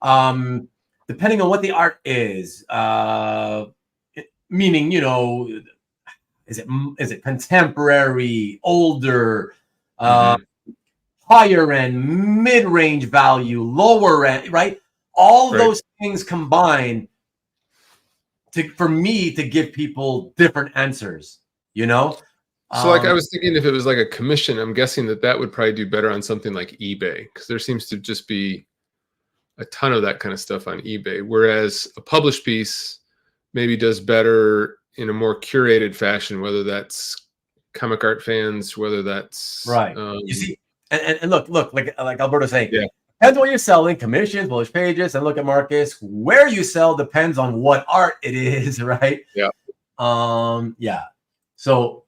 of, depending on what the art is, meaning, is it contemporary, older, higher end, mid-range value, lower end, right? All those things combined for me to give people different answers, So I was thinking if it was like a commission, I'm guessing that would probably do better on something like eBay because there seems to just be a ton of that kind of stuff on eBay. Whereas a published piece maybe does better in a more curated fashion, whether that's comic art fans, whether that's right. You see, and look, like Alberto's saying, yeah. Depends on what you're selling, commissions, bullish pages, and look at Marcus. Where you sell depends on what art it is, right? Yeah. Yeah. So,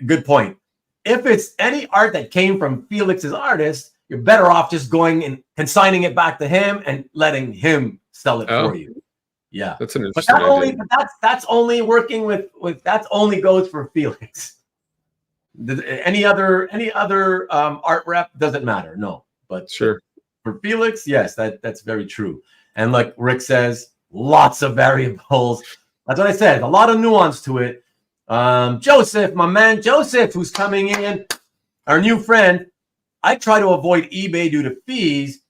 good point. If it's any art that came from Felix's artist, you're better off just going and consigning it back to him and letting him sell it for you. Yeah. That's an interesting idea. That's only working with that only goes for Felix. Any other art rep doesn't matter. No. But sure. For Felix, yes, that's very true. And like Rick says, lots of variables. That's what I said. A lot of nuance to it. Joseph, my man Joseph, who's coming in, our new friend. I try to avoid eBay due to fees,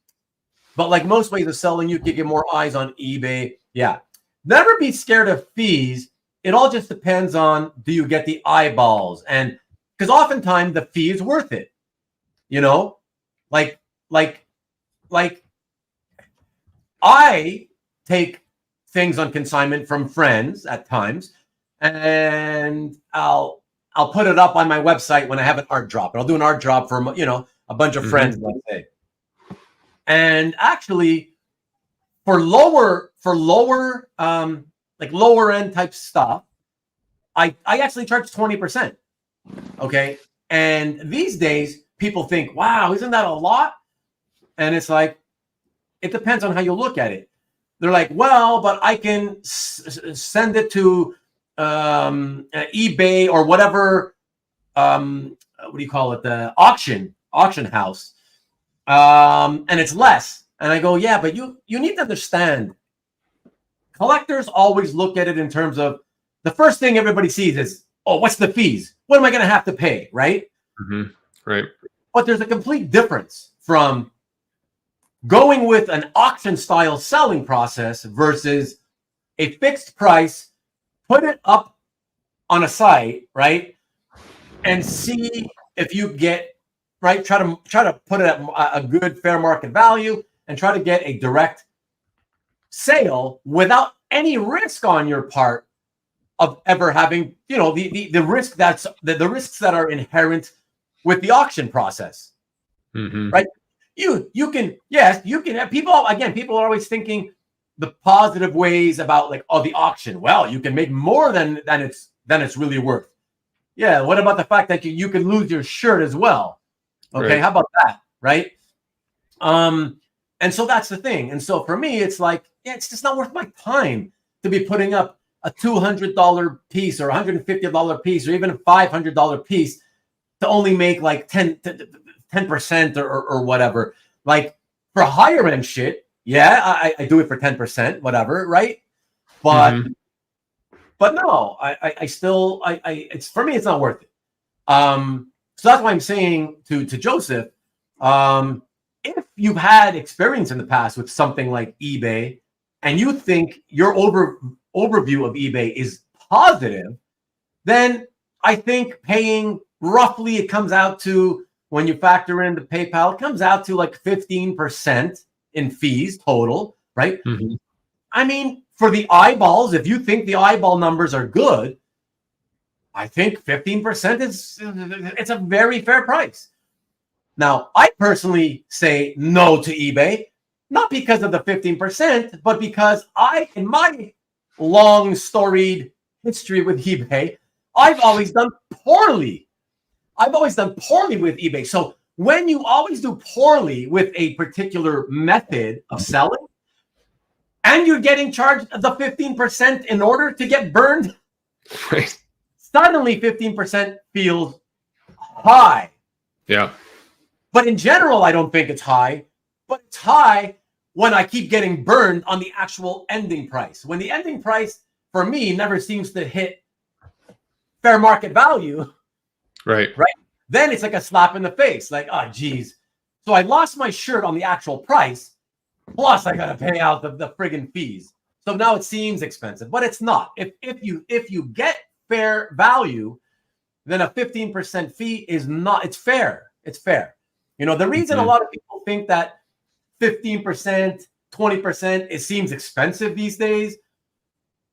but like most ways of selling, you can get more eyes on eBay. Yeah. Never be scared of fees. It all just depends on, do you get the eyeballs? And because oftentimes the fee is worth it. You know, like I take things on consignment from friends at times, and I'll put it up on my website when I have an art drop. And I'll do an art drop for, you know, a bunch of friends, let's say. And actually, for lower like lower end type stuff, I actually charge 20%. Okay. And these days people think, wow, isn't that a lot? And it's like, it depends on how you look at it. They're like, well, but I can send it to eBay or whatever. What do you call it? The auction house. And it's less. And I go, yeah, but you need to understand. Collectors always look at it in terms of, the first thing everybody sees is, oh, what's the fees? What am I going to have to pay? Right. Right. But there's a complete difference from going with an auction style selling process versus a fixed price, put it up on a site, right? And see if you get, right? Try to put it at a good fair market value and try to get a direct sale without any risk on your part of ever having, you know, the risk the risks that are inherent with the auction process, right? You can have people, again, people are always thinking the positive ways about like, oh, the auction. Well, you can make more than it's really worth. Yeah. What about the fact that you can lose your shirt as well? Okay. Right. How about that? Right. And so that's the thing. And so for me, it's like, yeah, it's just not worth my time to be putting up a $200 piece or $150 piece or even a $500 piece to only make like 10% or whatever. Like for higher end shit, yeah, I do it for 10%, whatever, right? But no, I still it's, for me, it's not worth it. So that's why I'm saying to Joseph, if you've had experience in the past with something like eBay and you think your overview of eBay is positive, then I think paying roughly, it comes out to, when you factor in the PayPal, it comes out to like 15% in fees total, right? I mean, for the eyeballs, if you think the eyeball numbers are good, I think 15% it's a very fair price. Now, I personally say no to eBay, not because of the 15%, but because in my long storied history with eBay, I've always done poorly. I've always done poorly with eBay. So when you always do poorly with a particular method of selling and you're getting charged the 15% in order to get burned, right, suddenly 15% feels high. Yeah. But in general, I don't think it's high, but it's high when I keep getting burned on the actual ending price. When the ending price for me never seems to hit fair market value, right, then it's like a slap in the face. Like, oh, geez. So I lost my shirt on the actual price, plus I got to pay out the friggin' fees. So now it seems expensive, but it's not. If you get fair value, then a 15% fee is not. It's fair. It's fair. You know, the reason a lot of people think that 15%, 20%, it seems expensive these days,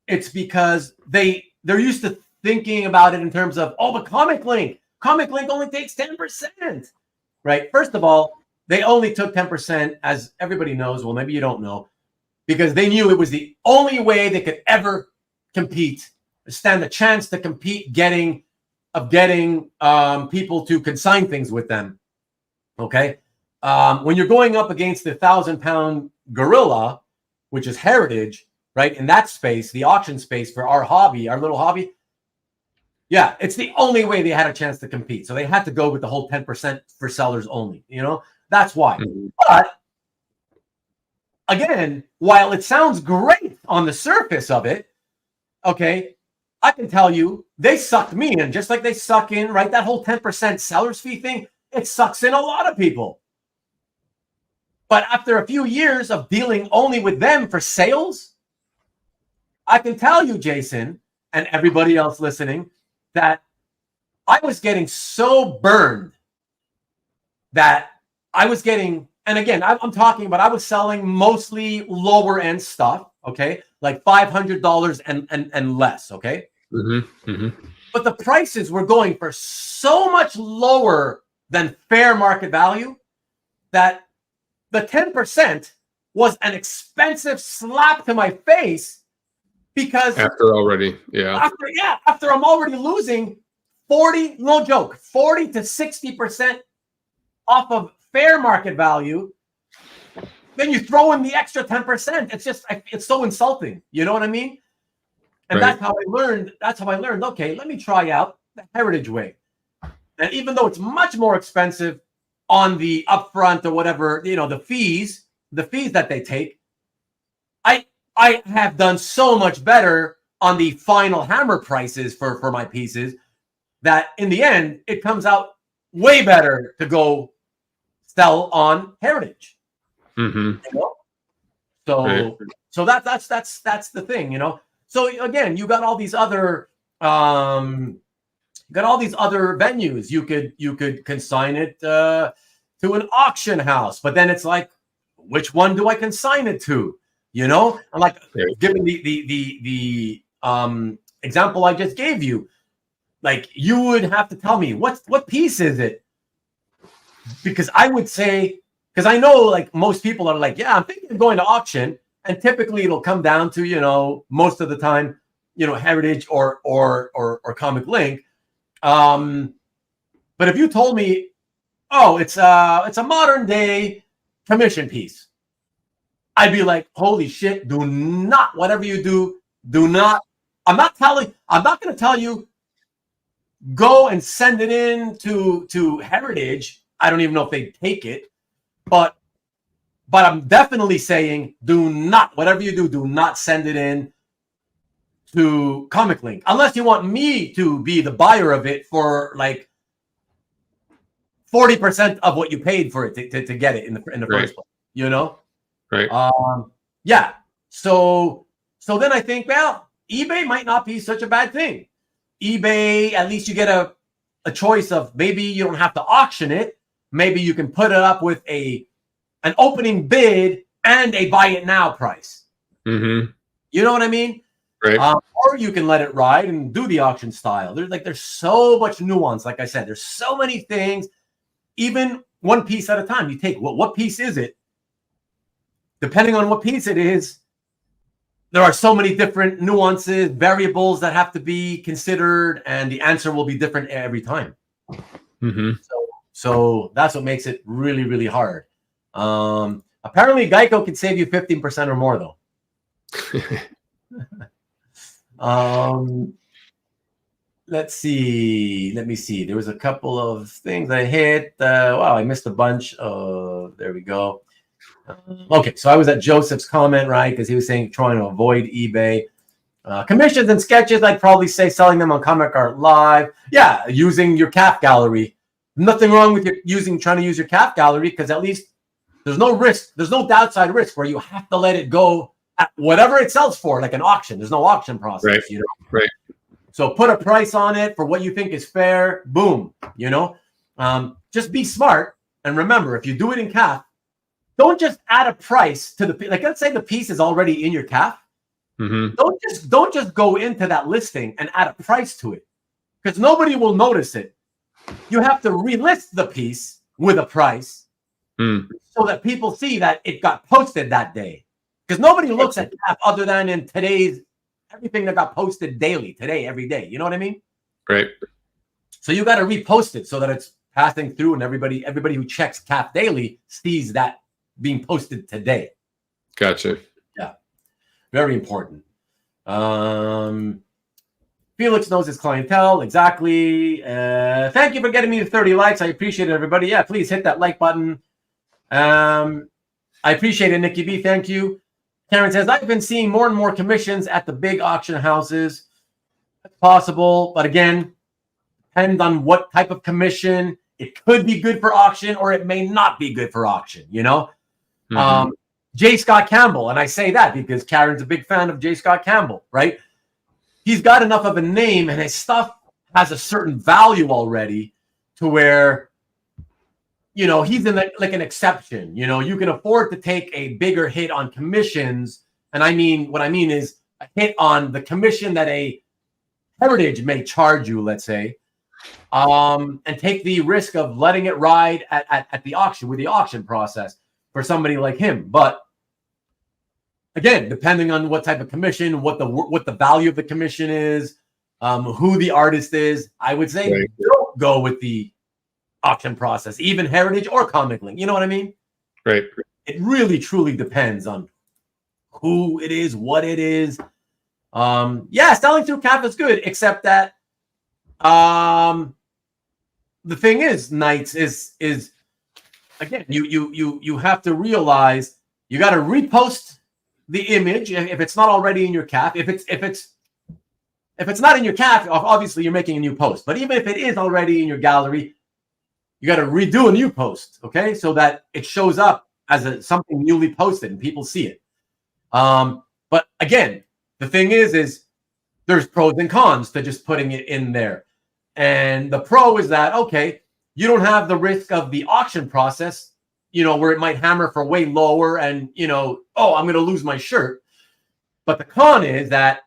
it's because they're used to thinking about it in terms of, oh, but Comic Link only takes 10%, right? First of all, they only took 10%, as everybody knows. Well, maybe you don't know, because they knew it was the only way they could ever compete, stand a chance to compete, getting people to consign things with them. Okay. When you're going up against the 1,000-pound gorilla, which is Heritage, right? In that space, the auction space for our little hobby. Yeah, it's the only way they had a chance to compete. So they had to go with the whole 10% for sellers only. You know, that's why. But again, while it sounds great on the surface of it, okay, I can tell you, they sucked me in, just like they suck in, right? That whole 10% seller's fee thing, it sucks in a lot of people. But after a few years of dealing only with them for sales, I can tell you, Jason, and everybody else listening, that I was getting so burned that I was getting, and again, I'm talking about, I was selling mostly lower end stuff, okay? Like $500 and less, okay? Mm-hmm. Mm-hmm. But the prices were going for so much lower than fair market value that the 10% was an expensive slap to my face, because After I'm already losing 40, no joke, 40 to 60% off of fair market value. Then you throw in the extra 10%. It's just, it's so insulting. You know what I mean? And Right. that's how I learned, okay, let me try out the heritage way. And even though it's much more expensive on the upfront or whatever, the fees that they take, I have done so much better on the final hammer prices for my pieces that in the end, it comes out way better to go sell on heritage. Mm-hmm. So, Right. so that's the thing, So again, you got all these other venues. You could consign it to an auction house, but then it's like, which one do I consign it to? I'm like, Right. given the example I just gave you, like, you would have to tell me what piece is it, because I would say, because I know, like, most people are like, yeah, I'm thinking of going to auction, and typically it'll come down to, most of the time, heritage or Comic Link. But if you told me, oh, it's a modern day commission piece, I'd be like, holy shit, do not, whatever you do not, I'm not going to tell you, go and send it in to heritage. I don't even know if they take it, but I'm definitely saying, do not, whatever you do not send it in to Comic Link, unless you want me to be the buyer of it for like 40% of what you paid for it to get it in the Right. first place, Right. Yeah. So then I think, well, eBay might not be such a bad thing. eBay, at least you get a choice of, maybe you don't have to auction it. Maybe you can put it up with an opening bid and a buy it now price. Mm-hmm. You know what I mean? Right. Or you can let it ride and do the auction style. There's so much nuance. Like I said, there's so many things. Even one piece at a time. You take, what piece is it? Depending on what piece it is, there are so many different nuances, variables that have to be considered, and the answer will be different every time. Mm-hmm. So that's what makes it really, really hard. Apparently, Geico can save you 15% or more, though. Let's see. Let me see. There was a couple of things I hit. Wow, I missed a bunch. There we go. Okay, so I was at Joseph's comment, right? Because he was saying trying to avoid eBay. Commissions and sketches, I'd probably say selling them on Comic Art Live. Yeah, using your CAF gallery. Nothing wrong with trying to use your CAF gallery, because at least there's no risk. There's no downside risk where you have to let it go at whatever it sells for, like an auction. There's no auction process. Right. Right. So put a price on it for what you think is fair. Boom. Just be smart. And remember, if you do it in CAF, don't just add a price to the, like, let's say the piece is already in your CAF. Mm-hmm. Don't just go into that listing and add a price to it, because nobody will notice it. You have to relist the piece with a price so that people see that it got posted that day. Because nobody looks at CAF other than in today's, everything that got posted daily, today, every day. You know what I mean? Right. So you got to repost it so that it's passing through, and everybody who checks CAF daily sees that being posted today. Gotcha. Yeah. Very important. Felix knows his clientele. Exactly. Thank you for getting me to 30 likes. I appreciate it, everybody. Yeah, please hit that like button. I appreciate it, Nikki B. Thank you. Karen says, I've been seeing more and more commissions at the big auction houses. possible, but again, depends on what type of commission. It could be good for auction, or it may not be good for auction. J. Scott Campbell, and I say that because Karen's a big fan of J. Scott Campbell, right? He's got enough of a name, and his stuff has a certain value already to where, he's in like an exception. You can afford to take a bigger hit on commissions. And what I mean is a hit on the commission that a Heritage may charge you, let's say, and take the risk of letting it ride at the auction with the auction process for somebody like him. But again, depending on what type of commission, what the value of the commission is, who the artist is, I would say don't go with the auction process, even Heritage or Comic Link. You know what I mean? Right. It really, truly depends on who it is, what it is. Selling through CAF is good, except that the thing is, Knights, is again, you have to realize you got to repost the image if it's not already in your CAF. If it's not in your CAF, obviously you're making a new post. But even if it is already in your gallery, you got to redo a new post, okay, so that it shows up as something newly posted and people see it. But again, the thing is there's pros and cons to just putting it in there. And the pro is that, okay, you don't have the risk of the auction process, where it might hammer for way lower and, oh, I'm going to lose my shirt. But the con is that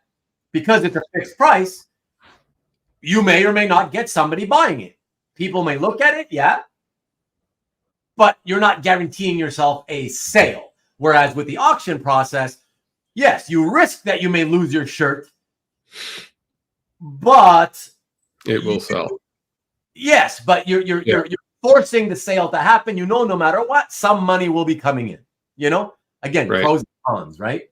because it's a fixed price, you may or may not get somebody buying it. People may look at it, yeah, but you're not guaranteeing yourself a sale. Whereas with the auction process, yes, you risk that you may lose your shirt, but it will sell. Yes, but you're forcing the sale to happen. No matter what, some money will be coming in. Again, pros and cons, right?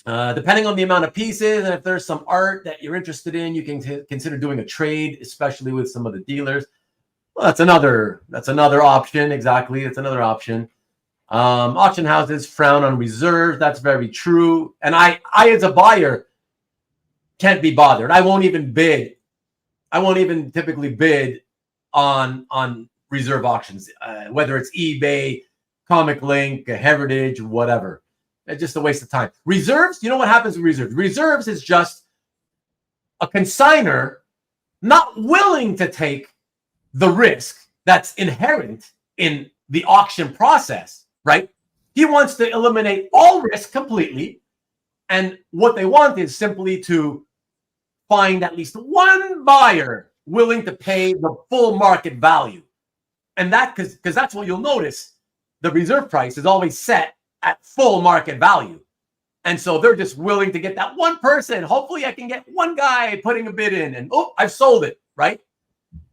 Depending on the amount of pieces, and if there's some art that you're interested in, you can consider doing a trade, especially with some of the dealers. Well, that's another option. Exactly, it's another option. Auction houses frown on reserves. That's very true. And I as a buyer can't be bothered. I won't even typically bid on reserve auctions, whether it's eBay, Comic Link, Heritage, whatever. It's just a waste of time. Reserves, you know what happens with reserves? Reserves is just a consignor not willing to take the risk that's inherent in the auction process, right? He wants to eliminate all risk completely. And what they want is simply to find at least one buyer willing to pay the full market value. And that, because that's what you'll notice, the reserve price is always set at full market value. And so they're just willing to get that one person. Hopefully I can get one guy putting a bid in and, oh, I've sold it, right?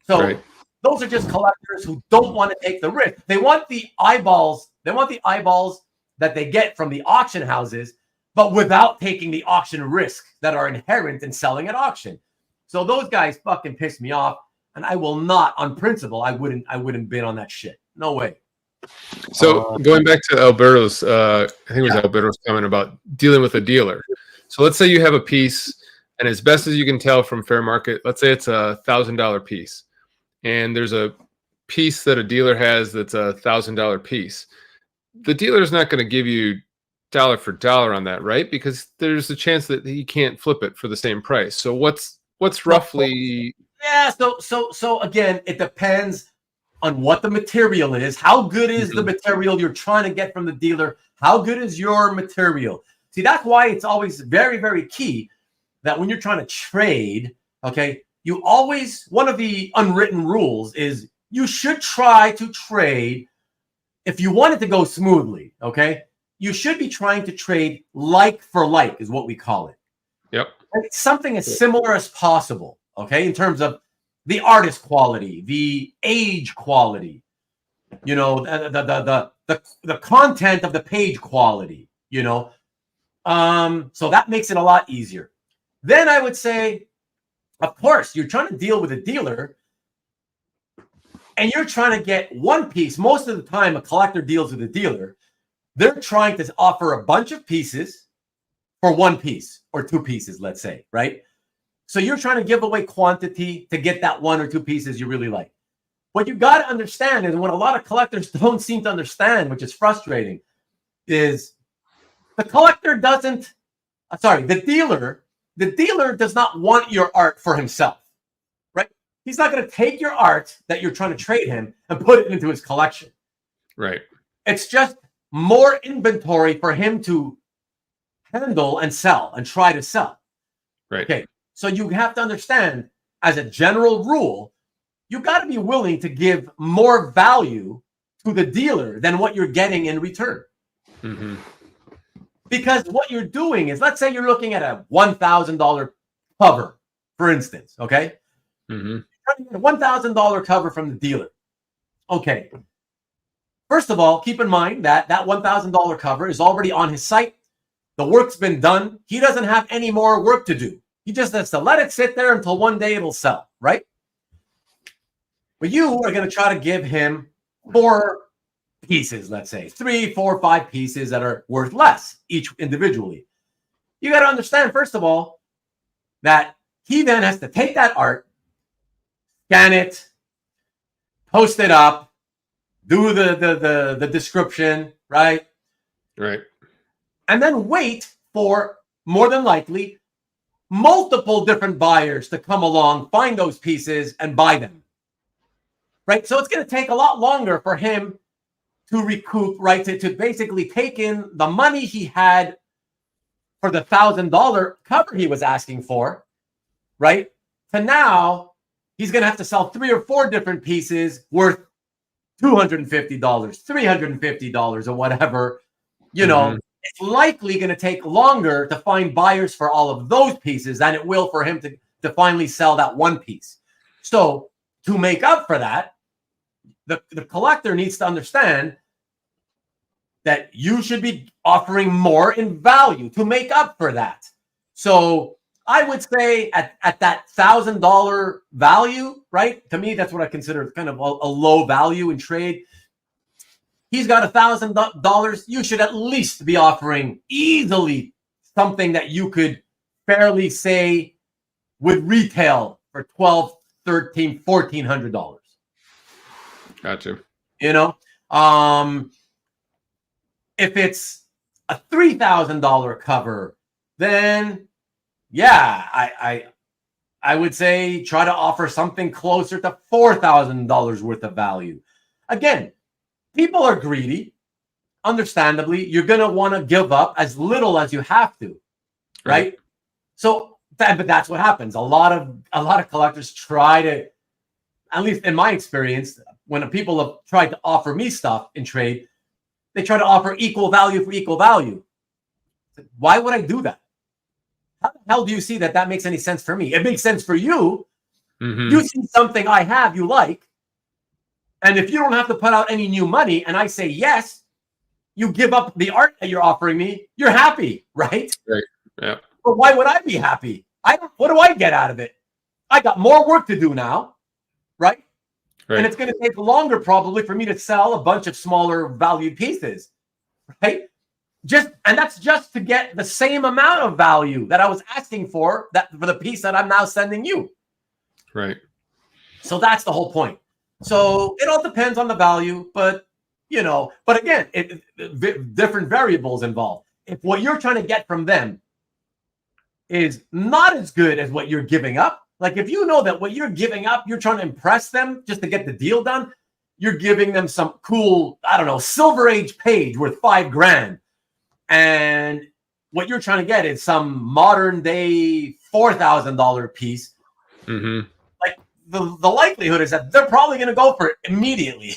So those are just collectors who don't want to take the risk. They want the eyeballs. They want the eyeballs that they get from the auction houses, but without taking the auction risk that are inherent in selling at auction. So those guys fucking piss me off. And I will not, on principle, I wouldn't bid on that shit. No way. So going back to Alberto's, I think it was Alberto's comment about dealing with a dealer. So let's say you have a piece, and as best as you can tell from fair market, let's say it's $1,000 piece, and there's a piece that a dealer has that's $1,000 piece. The dealer is not going to give you dollar for dollar on that, right? Because there's a chance that he can't flip it for the same price. So what's roughly? Yeah. So again, it depends on what the material is. How good is the material you're trying to get from the dealer? How good is your material? See, that's why it's always very, very key that when you're trying to trade, okay, you always, one of the unwritten rules is you should try to trade, if you want it to go smoothly, okay, you should be trying to trade like for like is what we call it. Yep. Like something as similar as possible, okay, in terms of the artist quality, the age quality, the content of the page quality, so that makes it a lot easier. Then I would say, of course, you're trying to deal with a dealer and you're trying to get one piece. Most of the time, a collector deals with a dealer. They're trying to offer a bunch of pieces for one piece or two pieces, let's say, right? So you're trying to give away quantity to get that 1 or 2 pieces you really like. What you got to understand is what a lot of collectors don't seem to understand, which is frustrating, is the collector doesn't, the dealer does not want your art for himself, right? He's not going to take your art that you're trying to trade him and put it into his collection. Right. It's just more inventory for him to handle and sell and try to sell. Right. Okay. So you have to understand, as a general rule, you got to be willing to give more value to the dealer than what you're getting in return. Mm-hmm. Because what you're doing is, let's say you're looking at a $1,000 cover, for instance, okay? Mm-hmm. A $1,000 cover from the dealer. Okay. First of all, keep in mind that that $1,000 cover is already on his site. The work's been done. He doesn't have any more work to do. He just has to let it sit there until one day it'll sell, right? But you are going to try to give him 4 pieces, let's say 3, 4, 5 pieces that are worth less each individually. You got to understand, first of all, that he then has to take that art, scan it, post it up, do the description, right? Right. And then wait for, more than likely, multiple different buyers to come along, find those pieces, and buy them. Right? So it's going to take a lot longer for him to recoup, right? To basically take in the money he had for the $1,000 cover he was asking for, right? To now, he's going to have to sell 3 or 4 different pieces worth $250, $350, or whatever. You know, it's likely going to take longer to find buyers for all of those pieces than it will for him to finally sell that one piece. So to make up for that, the collector needs to understand that you should be offering more in value to make up for that. So I would say at that $1,000 value, right? To me, that's what I consider kind of a low value in trade. He's got $1,000. You should at least be offering easily something that you could fairly say would retail for $1,200, $1,300, $1,400. Gotcha. You know, if it's a $3,000 cover, then yeah, I would say try to offer something closer to $4,000 worth of value. Again, people are greedy. Understandably, you're going to want to give up as little as you have to, right? So, but that's what happens. A lot of collectors try to, at least in my experience, when people have tried to offer me stuff in trade, they try to offer equal value for equal value. Why would I do that? How the hell do you see that makes any sense for me? It makes sense for you. Mm-hmm. You see something I have you like, and if you don't have to put out any new money, and I say yes, you give up the art that you're offering me, you're happy, right? Right. Yeah. But why would I be happy? What do I get out of it? I got more work to do now, right? And it's going to take longer probably for me to sell a bunch of smaller valued pieces, right? And that's just to get the same amount of value that I was asking for the piece that I'm now sending you. Right. So that's the whole point. So it all depends on the value, but again, different variables involved. If what you're trying to get from them is not as good as what you're giving up, like if you know that what you're giving up, you're trying to impress them just to get the deal done, you're giving them some cool, I don't know, Silver Age page worth $5,000. And what you're trying to get is some modern day $4,000 piece. Mm-hmm. Like the likelihood is that they're probably going to go for it immediately.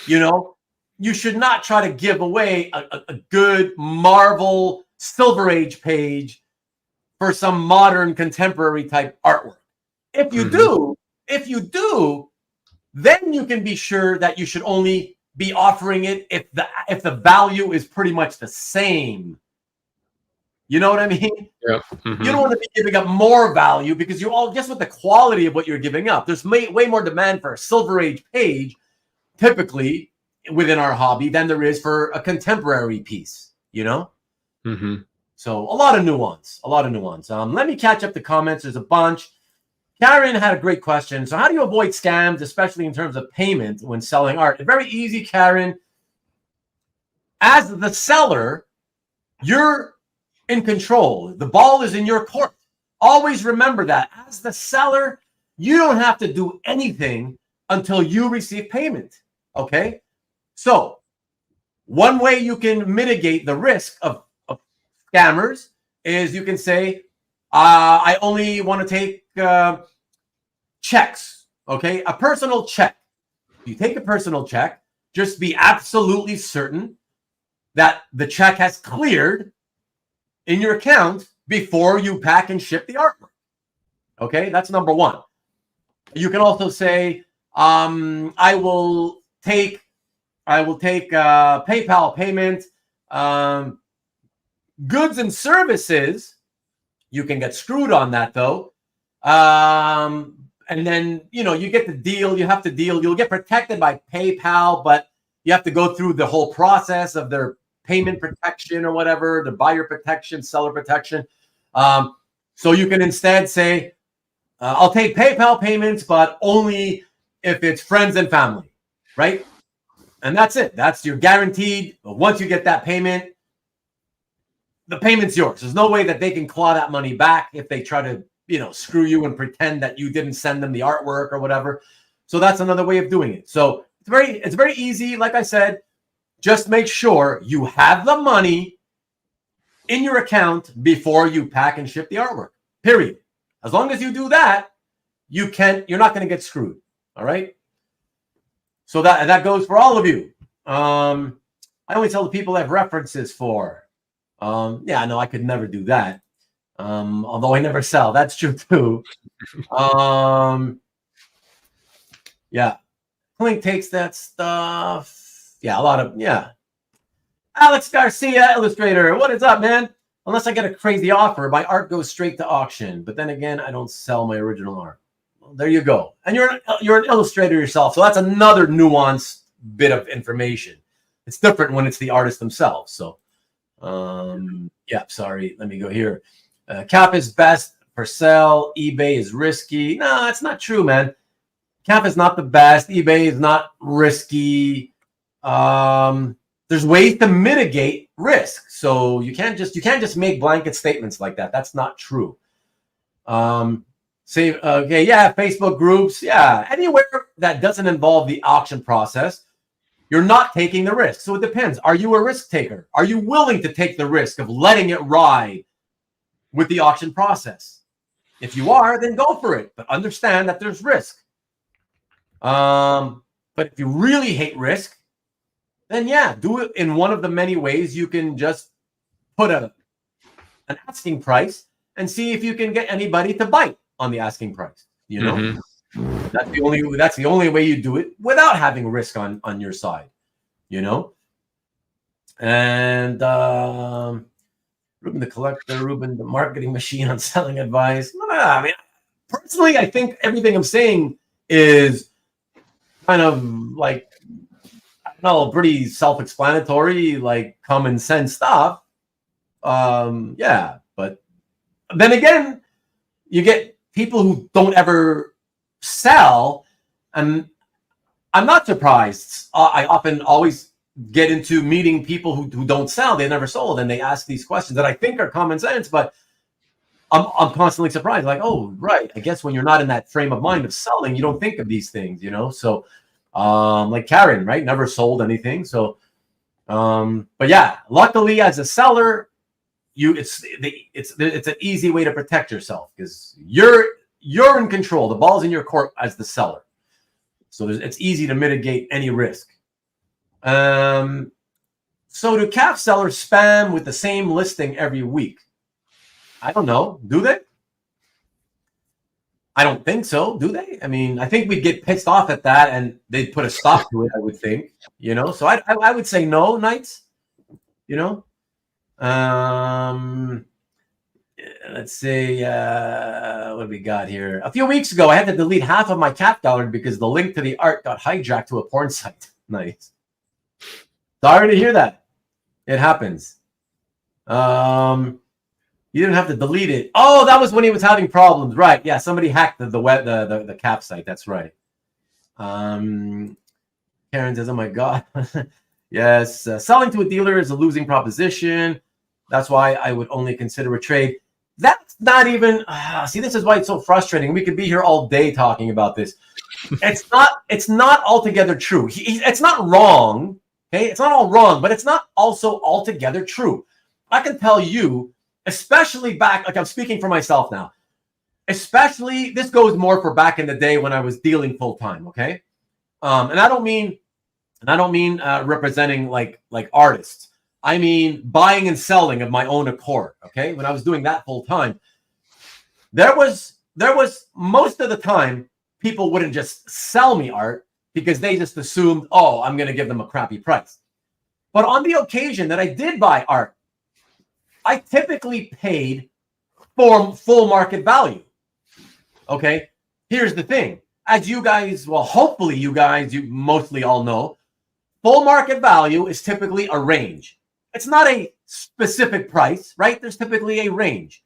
You should not try to give away a good Marvel Silver Age page for some modern contemporary type artwork. If you do, then you can be sure that you should only be offering it if the value is pretty much the same. You know what I mean? Yeah. Mm-hmm. You don't want to be giving up more value because you're all just with the quality of what you're giving up. There's way more demand for a Silver Age page, typically within our hobby, than there is for a contemporary piece. Mm-hmm. So a lot of nuance, let me catch up the comments. There's a bunch. Karen had a great question. So how do you avoid scams, especially in terms of payment when selling art? Very easy, Karen. As the seller, you're in control. The ball is in your court. Always remember that. As the seller, you don't have to do anything until you receive payment. Okay? So one way you can mitigate the risk of scammers is you can say, I only want to take checks. Okay? A personal check. You take a personal check, just be absolutely certain that the check has cleared in your account before you pack and ship the artwork. Okay, that's number one. You can also say, I will take PayPal payment. Goods and services, you can get screwed on that though. And then, you get the deal. You have to deal. You'll get protected by PayPal, but you have to go through the whole process of their payment protection or whatever, the buyer protection, seller protection. So you can instead say, I'll take PayPal payments, but only if it's friends and family, right? And that's it. That's your guaranteed. But once you get that payment, the payment's yours. There's no way that they can claw that money back if they try to, screw you and pretend that you didn't send them the artwork or whatever. So that's another way of doing it. So it's very easy. Like I said, just make sure you have the money in your account before you pack and ship the artwork. Period. As long as you do that, you're not going to get screwed. All right. So that goes for all of you. I only tell the people I have references for. Yeah, no, I could never do that. Although I never sell. That's true too. Yeah. Clink takes that stuff. Yeah, Alex Garcia, illustrator. What is up, man? Unless I get a crazy offer, my art goes straight to auction. But then again, I don't sell my original art. Well, there you go. And you're an illustrator yourself. So that's another nuanced bit of information. It's different when it's the artist themselves. So, yeah, sorry. Let me go here. Cap is best for sale. eBay is risky. No, that's not true, man. Cap is not the best. eBay is not risky. There's ways to mitigate risk. So you can't just make blanket statements like that. That's not true. Say, okay, yeah, Facebook groups, yeah, anywhere that doesn't involve the auction process, you're not taking the risk. So it depends. Are you a risk taker? Are you willing to take the risk of letting it ride with the auction process? If you are, then go for it. But understand that there's risk. But if you really hate risk, then yeah, do it in one of the many ways. You can just put an asking price and see if you can get anybody to bite on the asking price. That's the only way you do it without having risk on your side. And Rubén DaCollector, Rubén the marketing machine on selling advice. I mean, personally, I think everything I'm saying is kind of like, I don't know, pretty self-explanatory, like common sense stuff. Yeah, but then again, you get people who don't ever sell, and I'm not surprised. I often always get into meeting people who don't sell. They never sold, and they ask these questions that I think are common sense, but I'm constantly surprised. Like, oh, right. I guess when you're not in that frame of mind of selling, you don't think of these things, So, like Karen, right? Never sold anything. So, but yeah, luckily as a seller, it's an easy way to protect yourself because you're in control. The ball's in your court as the seller. So it's easy to mitigate any risk. So do calf sellers spam with the same listing every week? I don't know. Do they? I don't think so. Do they? I mean, I think we'd get pissed off at that and they'd put a stop to it, I would think, So I would say no, Knights, Let's see, what do we got here? A few weeks ago, I had to delete half of my cat gallery because the link to the art got hijacked to a porn site. Nice. Sorry to hear that. It happens. You didn't have to delete it. Oh, that was when he was having problems, right? Yeah, somebody hacked the web, the cap site. That's right. Karen says, "Oh my God." Yes, selling to a dealer is a losing proposition. That's why I would only consider a trade. That's not even. See, this is why it's so frustrating. We could be here all day talking about this. It's not. It's not altogether true. It's not wrong. Okay, it's not all wrong, but it's not also altogether true. I can tell you, especially back. Like I'm speaking for myself now. Especially, this goes more for back in the day when I was dealing full time. Okay, and I don't mean representing like artists. I mean buying and selling of my own accord. Okay, when I was doing that full time, there was most of the time people wouldn't just sell me art because they just assumed, oh, I'm going to give them a crappy price. But on the occasion that I did buy art, I typically paid for full market value. Okay, here's the thing. As you guys, well, hopefully you mostly all know, full market value is typically a range. It's not a specific price, right? There's typically a range.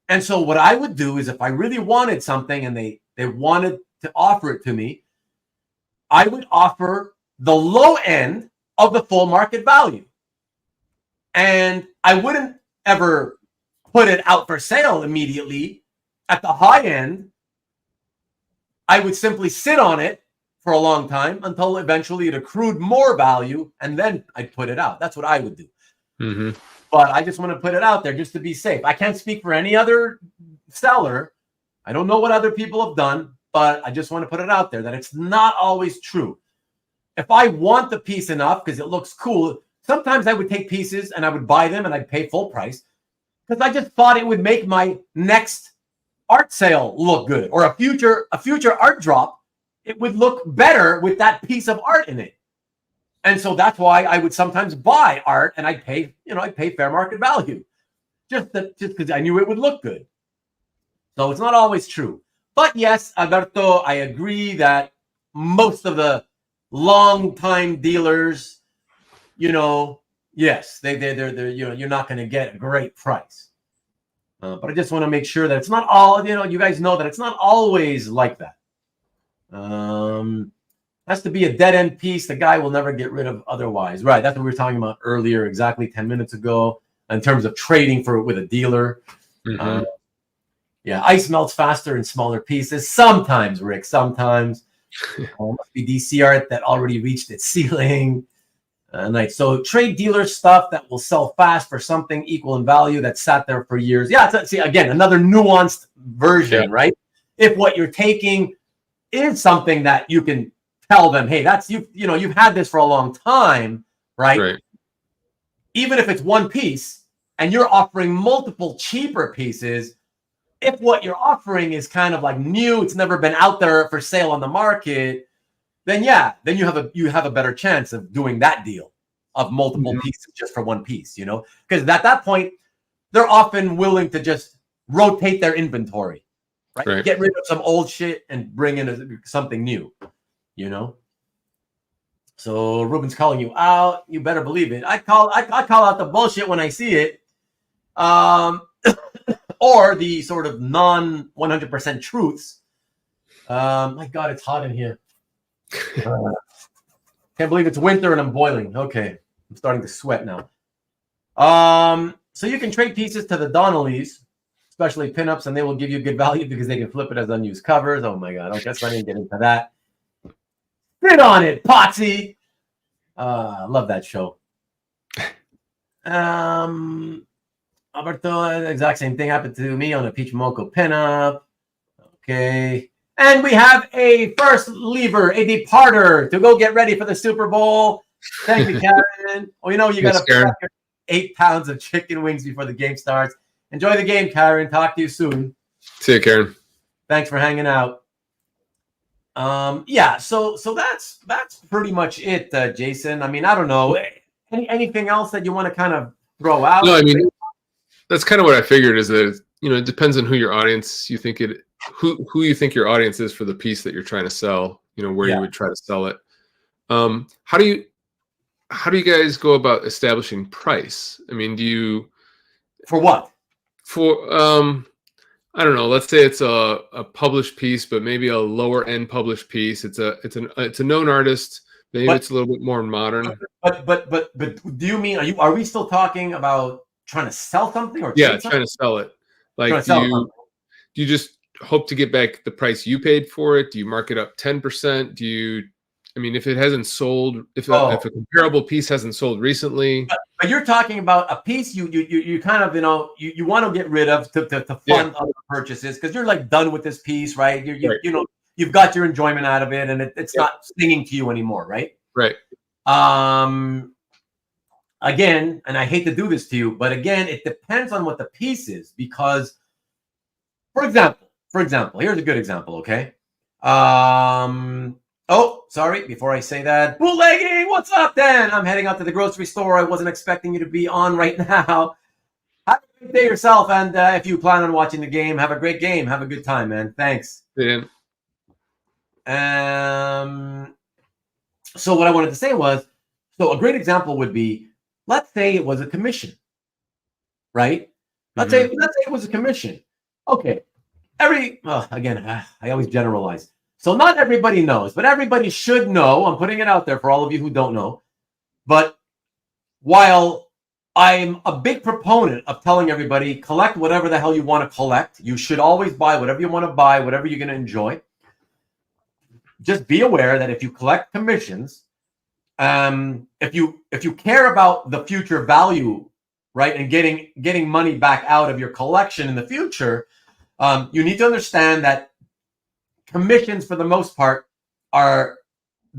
And so what I would do is if I really wanted something and they wanted to offer it to me, I would offer the low end of the full market value. And I wouldn't ever put it out for sale immediately. At the high end, I would simply sit on it for a long time until eventually it accrued more value, and then I'd put it out. That's what I would do. Mm-hmm. But I just want to put it out there just to be safe. I can't speak for any other seller. I don't know what other people have done, but I just want to put it out there that it's not always true. If I want the piece enough because it looks cool, sometimes I would take pieces and I would buy them and I'd pay full price because I just thought it would make my next art sale look good, or a future art drop. It would look better with that piece of art in it. And so that's why I would sometimes buy art and I'd pay fair market value just because I knew it would look good. So it's not always true. But yes, Alberto, I agree that most of the long-time dealers, yes, they're you're not going to get a great price. But I just want to make sure that it's not all, you guys know that it's not always like that. Has to be a dead end piece the guy will never get rid of otherwise. Right. That's what we were talking about earlier, exactly 10 minutes ago, in terms of trading with a dealer. Mm-hmm. Yeah. Ice melts faster in smaller pieces. Sometimes, Rick, sometimes. Must be DC art that already reached its ceiling. Nice. So trade dealer stuff that will sell fast for something equal in value that sat there for years. Yeah. See, again, another nuanced version, right? If what you're taking is something that you can tell them, hey, that's you've had this for a long time, right? Even if it's one piece and you're offering multiple cheaper pieces, if what you're offering is kind of like new, it's never been out there for sale on the market, then you have a better chance of doing that deal of multiple pieces just for one piece, because at that point they're often willing to just rotate their inventory, right? Get rid of some old shit and bring in something new. So Ruben's calling you out. You better believe it. I call out the bullshit when I see it, or the sort of non 100% truths. My God, it's hot in here. Can't believe it's winter and I'm boiling. Okay, I'm starting to sweat now. So you can trade pieces to the Donnellys, especially pinups, and they will give you good value because they can flip it as unused covers. Oh my God, I guess I didn't get into that. Sit on it, Potsy. Love that show. Alberto, exact same thing happened to me on a Peach Moco pinup. Okay. And we have a first lever, a departer to go get ready for the Super Bowl. Thank you, Karen. Oh, you got to prep your 8 pounds of chicken wings before the game starts. Enjoy the game, Karen. Talk to you soon. See you, Karen. Thanks for hanging out. Yeah, so that's pretty much it, Jason. I mean, I don't know. Anything else that you want to kind of throw out? No, I mean, that's kind of what I figured is that, it depends on who your audience you think who you think your audience is for the piece that you're trying to sell, where you would try to sell it. How do you guys go about establishing price? I mean, for what? For I don't know. Let's say it's a published piece, but maybe a lower end published piece. It's a known artist. Maybe But it's a little bit more modern. but do you mean are we still talking about trying to sell something or Yeah, trade something? trying to sell it. Trying Like, to sell something. do you just hope to get back the price you paid for it? Do you mark it up 10%? Do you? I mean, if it hasn't sold, if a comparable piece hasn't sold recently. But you're talking about a piece you kind of you want to get rid of to fund other purchases because you're like done with this piece, right? You've got your enjoyment out of it and it's not stinging to you anymore, right? Right. Again, and I hate to do this to you, but again, it depends on what the piece is because, for example, here's a good example, okay? Oh, sorry. Before I say that, bootlegging. What's up, Dan? I'm heading out to the grocery store. I wasn't expecting you to be on right now. Have a great day yourself, and if you plan on watching the game, have a great game. Have a good time, man. Thanks. Yeah. So what I wanted to say was, so a great example would be, let's say it was a commission, right? Let's say it was a commission. Okay. Again, I always generalize. So not everybody knows, but everybody should know. I'm putting it out there for all of you who don't know. But while I'm a big proponent of telling everybody, collect whatever the hell you want to collect. You should always buy whatever you want to buy, whatever you're going to enjoy. Just be aware that if you collect commissions, if you care about the future value, right, and getting money back out of your collection in the future, you need to understand that commissions, for the most part,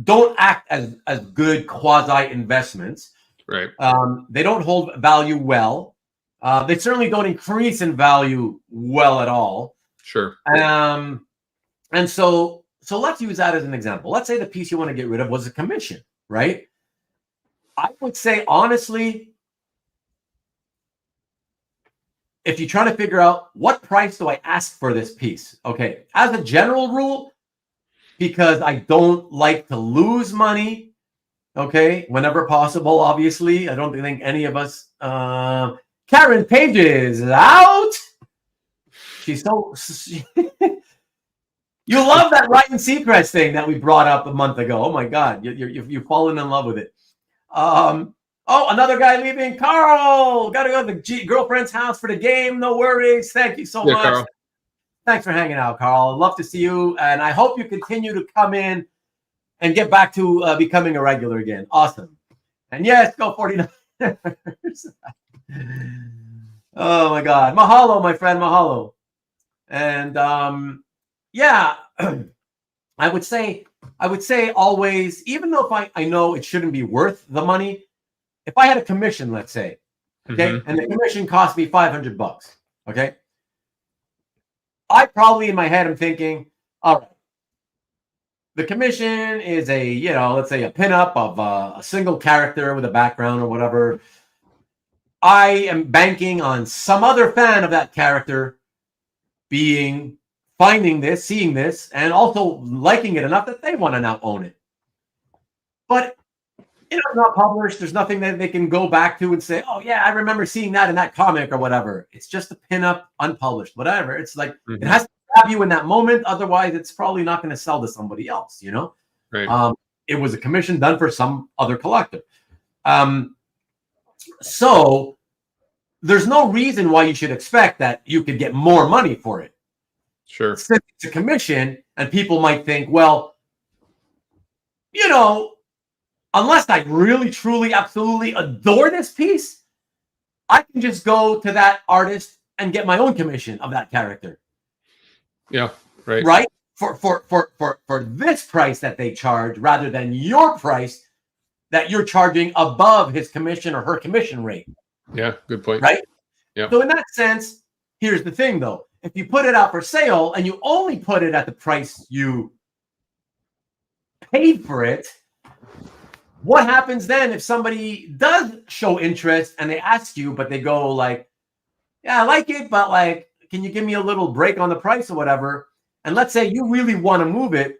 don't act as good quasi investments. Right. They don't hold value well. They certainly don't increase in value well at all. Sure. And so let's use that as an example. Let's say the piece you want to get rid of was a commission, right? I would say, honestly, if you're trying to figure out what price do I ask for this piece, okay, as a general rule, because I don't like to lose money, okay, whenever possible, obviously. I don't think any of us. Karen Pages is out. She's so. You love that Ryan Seacrest thing that we brought up a month ago. Oh my God, you've fallen in love with it. Oh, another guy leaving. Carl, got to go to the girlfriend's house for the game. No worries. Thank you so much. Carl. Thanks for hanging out, Carl. Love to see you. And I hope you continue to come in and get back to becoming a regular again. Awesome. And yes, go 49ers. Oh, my God. Mahalo, my friend. Mahalo. And yeah, I would say always, even though if I know it shouldn't be worth the money, if I had a commission, let's say, okay, and the commission cost me $500, okay, I probably in my head am thinking, all right, the commission is let's say a pinup of a single character with a background or whatever. I am banking on some other fan of that character finding this, seeing this, and also liking it enough that they want to now own it. But it's not published. There's nothing that they can go back to and say, oh, yeah, I remember seeing that in that comic or whatever. It's just a pinup, unpublished, whatever. It's like it has to grab you in that moment. Otherwise, it's probably not going to sell to somebody else, Right. It was a commission done for some other collector. So there's no reason why you should expect that you could get more money for it. Sure. Since it's a commission, and people might think, well, unless I really, truly, absolutely adore this piece, I can just go to that artist and get my own commission of that character. Yeah, right. Right? For this price that they charge, rather than your price that you're charging above his commission or her commission rate. Yeah, good point. Right? Yeah. So in that sense, here's the thing, though. If you put it out for sale and you only put it at the price you paid for it, what happens then if somebody does show interest and they ask you, but they go like, yeah, I like it, but like, can you give me a little break on the price or whatever? And let's say you really want to move it.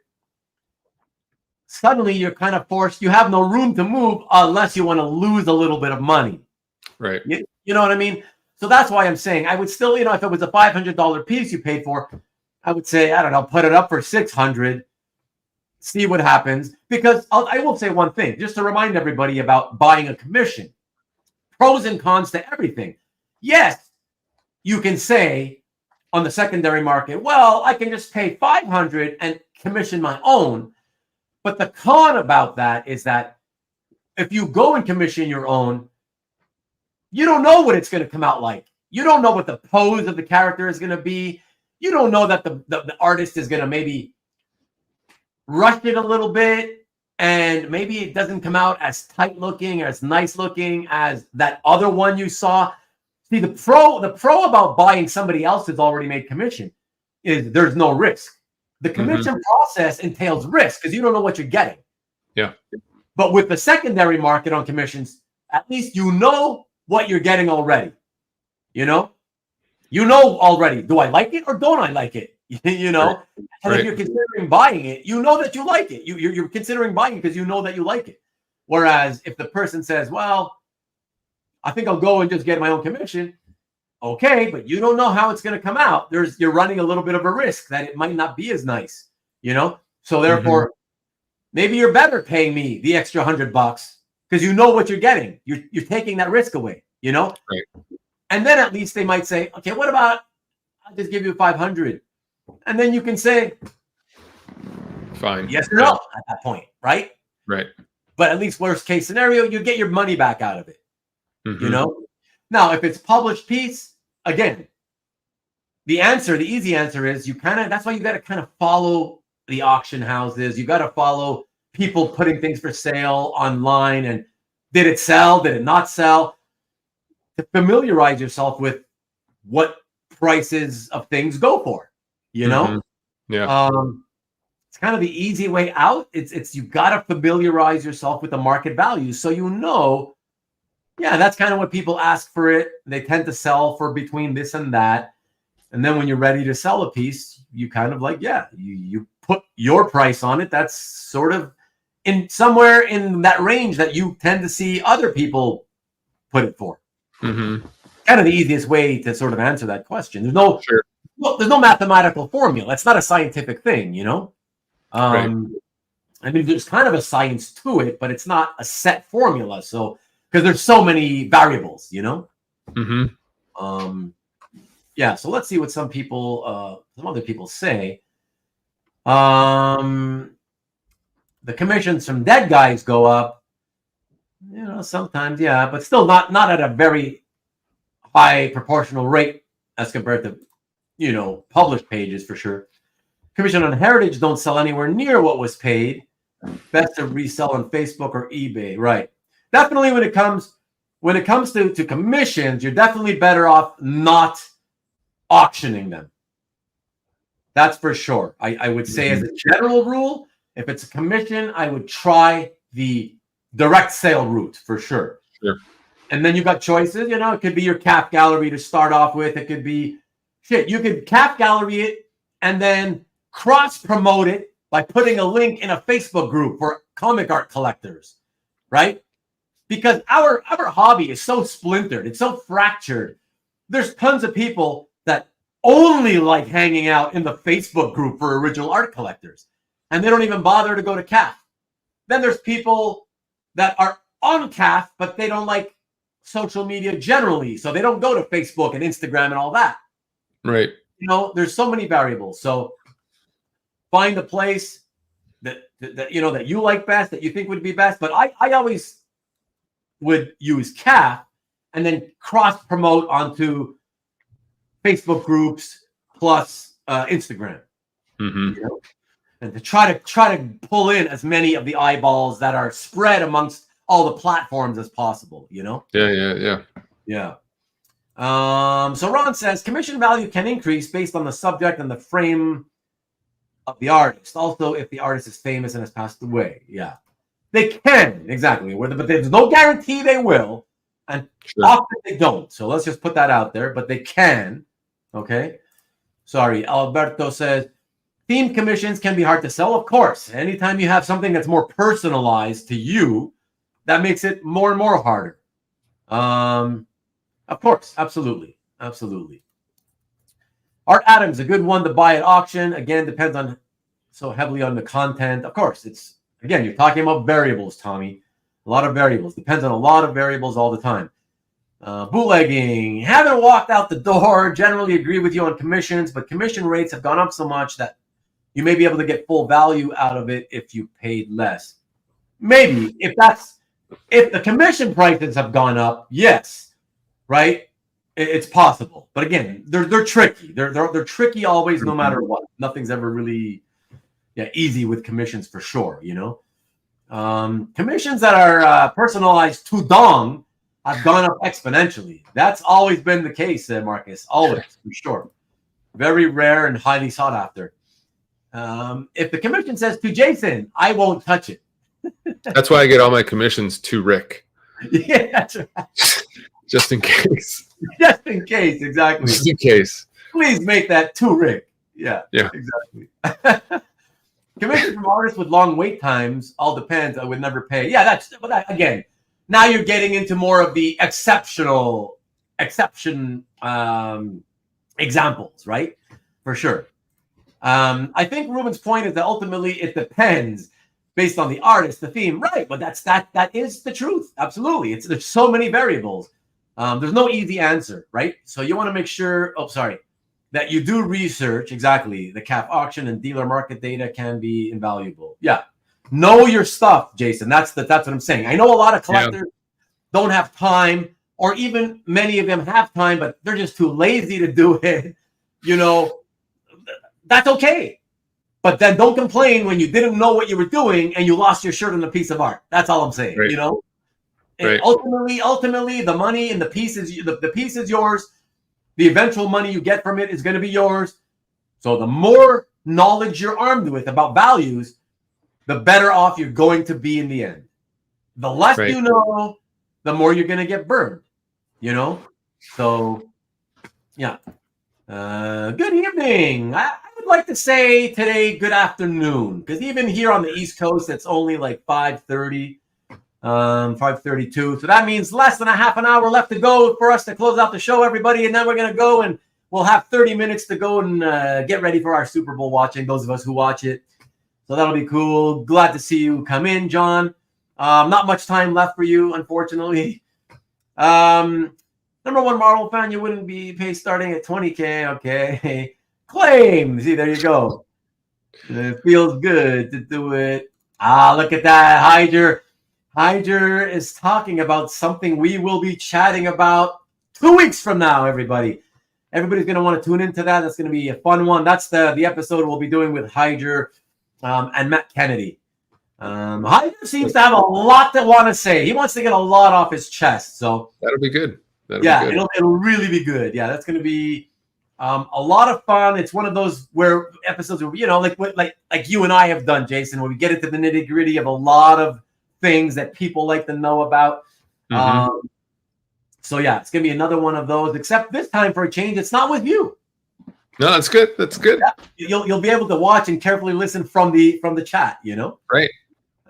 Suddenly you're kind of forced. You have no room to move unless you want to lose a little bit of money. Right. You know what I mean? So that's why I'm saying I would still, if it was a $500 piece you paid for, I would say, I don't know, put it up for 600, see what happens. Because I will say one thing, just to remind everybody about buying a commission. Pros and cons to everything. Yes, you can say on the secondary market, well, I can just pay 500 and commission my own. But the con about that is that if you go and commission your own, you don't know what it's going to come out like. You don't know what the pose of the character is going to be. You don't know that the artist is going to maybe rush it a little bit, and maybe it doesn't come out as tight looking, as nice looking as that other one you saw. See, the pro about buying somebody else's already made commission is there's no risk. The commission process entails risk because you don't know what you're getting. Yeah. But with the secondary market on commissions, at least you know what you're getting already. You know already, do I like it or don't I like it? And if you're considering buying it, you know that you like it. You're considering buying it because you know that you like it. Whereas if the person says, well, I think I'll go and just get my own commission. Okay, but you don't know how it's going to come out. You're running a little bit of a risk that it might not be as nice, So therefore, maybe you're better paying me the extra $100 because you know what you're getting. You're taking that risk away, Right. And then at least they might say, okay, what about I'll just give you 500, and then you can say, fine, yes or no at that point, right? Right. But at least worst case scenario, you get your money back out of it. Now, if it's published piece, again, the easy answer is that's why you got to kind of follow the auction houses. You got to follow people putting things for sale online. And did it sell? Did it not sell? To familiarize yourself with what prices of things go for, Yeah. It's kind of the easy way out. It's you got to familiarize yourself with the market value. So, yeah, that's kind of what people ask for it. They tend to sell for between this and that. And then when you're ready to sell a piece, you kind of you put your price on it. That's sort of in somewhere in that range that you tend to see other people put it for. Kind of the easiest way to sort of answer that question. There's no mathematical formula. It's not a scientific thing, I mean, there's kind of a science to it, but it's not a set formula. So, because there's so many variables, Yeah. So let's see what some other people say. The commissions from dead guys go up. Sometimes, yeah, but still not at a very high proportional rate as compared to, published pages for sure. Commission on heritage don't sell anywhere near what was paid. Best to resell on Facebook or eBay, right? Definitely when it comes to commissions, you're definitely better off not auctioning them. That's for sure. I would say as a general rule, if it's a commission, I would try the direct sale route for sure. Sure. And then you've got choices, it could be your calf gallery to start off with. It could be you could calf gallery it and then cross promote it by putting a link in a Facebook group for comic art collectors, right? Because our hobby is so splintered, it's so fractured. There's tons of people that only like hanging out in the Facebook group for original art collectors, and they don't even bother to go to CAF. Then there's people that are on CAF, but they don't like social media generally, so they don't go to Facebook and Instagram and all that. Right. There's so many variables. So find a place that you like best, that you think would be best. But I always would use CAF and then cross promote onto Facebook groups plus Instagram, and to try to pull in as many of the eyeballs that are spread amongst all the platforms as possible. Yeah. So Ron says commission value can increase based on the subject and the frame of the artist. Also, if the artist is famous and has passed away, yeah, they can exactly. But there's no guarantee they will, and often they don't. So let's just put that out there. But they can. Okay. Sorry, Alberto says theme commissions can be hard to sell. Of course, anytime you have something that's more personalized to you, that makes it more and more harder. Of course, absolutely, absolutely. Art Adams, a good one to buy at auction. Again, depends on so heavily on the content. Of course, it's again you're talking about variables, Tommy. A lot of variables. Depends on a lot of variables all the time. Bootlegging. Haven't walked out the door. Generally agree with you on commissions, but commission rates have gone up so much that you may be able to get full value out of it if you paid less. Maybe if the commission prices have gone up, yes, right? It's possible. But again, they're tricky. They're tricky always, no matter what. Nothing's ever really easy with commissions for sure, you know. Commissions that are personalized to dong have gone up exponentially. That's always been the case, Marcus. Always, for sure. Very rare and highly sought after. If the commission says to Jason, I won't touch it. That's why I get all my commissions to Rick. Yeah, that's right. Just in case. Just in case, exactly. Just in case. Please make that to Rick. Yeah, exactly. Commission from artists with long wait times all depends. I would never pay. Yeah, again. Now you're getting into more of the exception examples, right? For sure. I think Ruben's point is that ultimately it depends based on the artist, the theme, right? But that is the truth. Absolutely, there's so many variables. There's no easy answer, right? So you want to make sure. That you do research. Exactly, the CAF auction and dealer market data can be invaluable. Yeah. Know your stuff, Jason. That's what I'm saying. I know a lot of collectors don't have time, or even many of them have time, but they're just too lazy to do it. You know, that's okay. But then don't complain when you didn't know what you were doing and you lost your shirt on a piece of art. That's all I'm saying. Right. You know, right. Ultimately, the money and the piece is yours. The eventual money you get from it is going to be yours. So the more knowledge you're armed with about values, the better off you're going to be in the end. The less you know, the more you're going to get burned, you know? So, yeah. Good evening. I would like to say today, good afternoon, because even here on the East Coast, it's only like 5:30, 5:32. So that means less than a half an hour left to go for us to close out the show, everybody. And then we're going to go and we'll have 30 minutes to go and get ready for our Super Bowl watching, those of us who watch it. So that'll be cool. Glad to see you come in, John. Not much time left for you, unfortunately. Number one Marvel fan, you wouldn't be paid starting at 20K. Okay. Claim. See, there you go. It feels good to do it. Look at that. Hyder is talking about something we will be chatting about 2 weeks from now, everybody. Everybody's going to want to tune into that. That's going to be a fun one. That's the episode we'll be doing with Hyder and Matt Kennedy. Hyder seems to have a lot to want to say. He wants to get a lot off his chest. So that'll be good. It'll really be good. Yeah, that's going to be a lot of fun. It's one of those episodes where, you know, like you and I have done, Jason, where we get into the nitty gritty of a lot of things that people like to know about. Mm-hmm. So yeah, it's going to be another one of those, except this time for a change, it's not with you. No, that's good. That's good. Yeah, you'll be able to watch and carefully listen from the chat, you know? Right.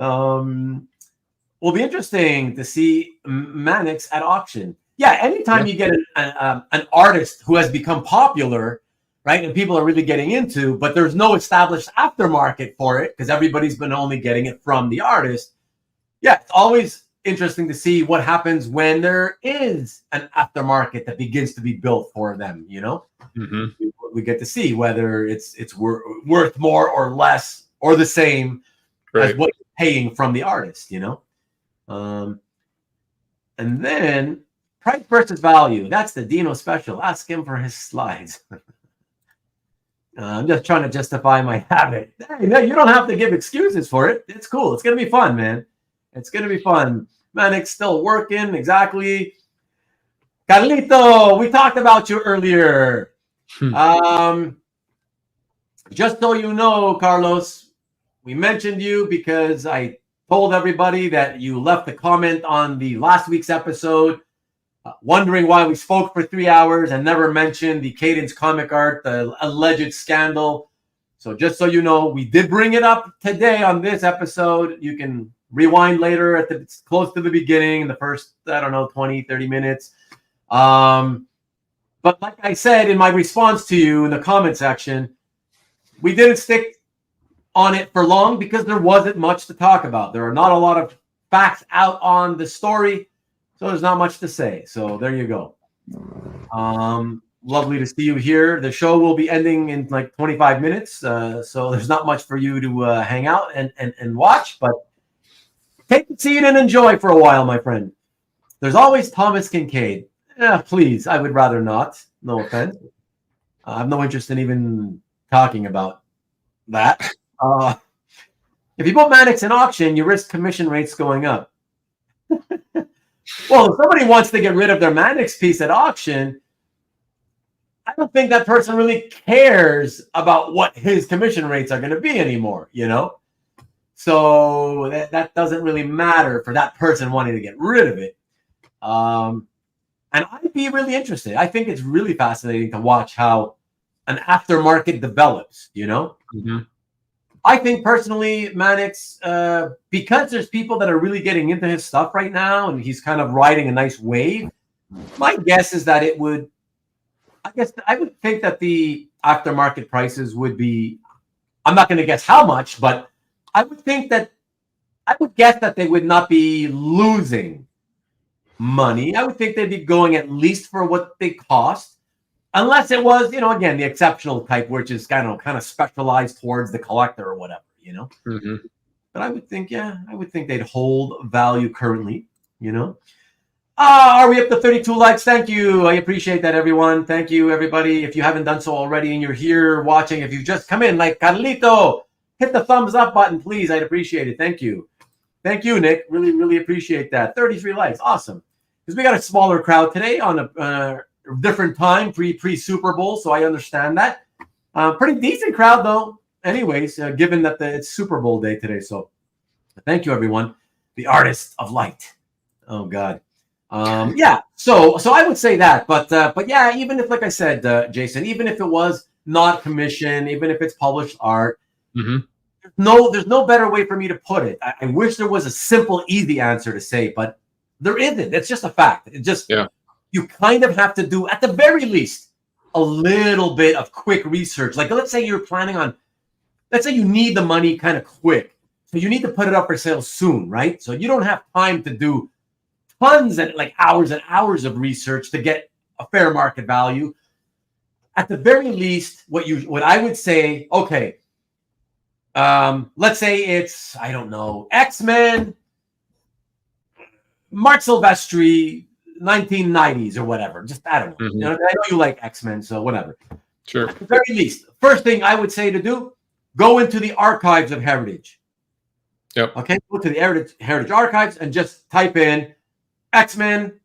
Will be interesting to see Mannix at auction. Yeah, anytime you get an artist who has become popular, right, and people are really getting into, but there's no established aftermarket for it because everybody's been only getting it from the artist. Yeah, it's always interesting to see what happens when there is an aftermarket that begins to be built for them, you know? Mm-hmm. We get to see whether it's worth more or less or the same as what you're paying from the artist, you know? And then price versus value. That's the Dino special. Ask him for his slides. I'm just trying to justify my habit. Hey, no, you don't have to give excuses for it. It's cool. It's going to be fun, man. It's going to be fun. Manic's still working. Exactly. Carlito, we talked about you earlier. Just so you know, Carlos, we mentioned you because I told everybody that you left a comment on the last week's episode, wondering why we spoke for 3 hours and never mentioned the Cadence Comic Art, the alleged scandal. So just so you know, we did bring it up today on this episode. You can rewind later close to the beginning, the first, 20, 30 minutes. But like I said in my response to you in the comment section, we didn't stick on it for long because there wasn't much to talk about. There are not a lot of facts out on the story, so there's not much to say. So there you go. Lovely to see you here. The show will be ending in like 25 minutes, so there's not much for you to hang out and watch, but take a seat and enjoy for a while, my friend. There's always Thomas Kincaid. Please, I would rather not. No offense. I have no interest in even talking about that. If you put Mannix in auction, you risk commission rates going up. Well, if somebody wants to get rid of their Mannix piece at auction, I don't think that person really cares about what his commission rates are going to be anymore, you know? So that doesn't really matter for that person wanting to get rid of it. And I'd be really interested. I think it's really fascinating to watch how an aftermarket develops, you know? Mm-hmm. I think personally, Mannix, because there's people that are really getting into his stuff right now and he's kind of riding a nice wave, my guess is that I would think that the aftermarket prices would be, I'm not going to guess how much, but I would guess that they would not be losing money. I would think they'd be going at least for what they cost. Unless it was, again, the exceptional type, which is kind of specialized towards the collector or whatever, Mm-hmm. But I would think they'd hold value currently, Are we up to 32 likes? Thank you. I appreciate that, everyone. Thank you, everybody. If you haven't done so already and you're here watching, if you just come in, like Carlito, hit the thumbs up button, please. I'd appreciate it. Thank you. Thank you, Nick. Really, really appreciate that. 33 likes. Awesome. Because we got a smaller crowd today on a different time, pre-Super Bowl, so I understand that. Pretty decent crowd, though, anyways, given that it's Super Bowl day today. So thank you, everyone. The artists of light. Oh, God. Yeah, so I would say that. But yeah, even if, like I said, Jason, even if it was not commissioned, even if it's published art, mm-hmm. there's no better way for me to put it. I wish there was a simple, easy answer to say, but there isn't. It's just a fact. It just... Yeah. You kind of have to do, at the very least, a little bit of quick research. Like, let's say let's say you need the money kind of quick. So you need to put it up for sale soon, right? So you don't have time to do tons and like hours and hours of research to get a fair market value. At the very least, what I would say, okay, let's say it's, I don't know, X-Men, Mark Silvestri, 1990s or whatever. Just, I don't know. Mm-hmm. I know you like X-Men, so whatever. Sure. At the very least, first thing I would say to do, go into the archives of Heritage. Yep. Okay, go to the Heritage archives and just type in X-Men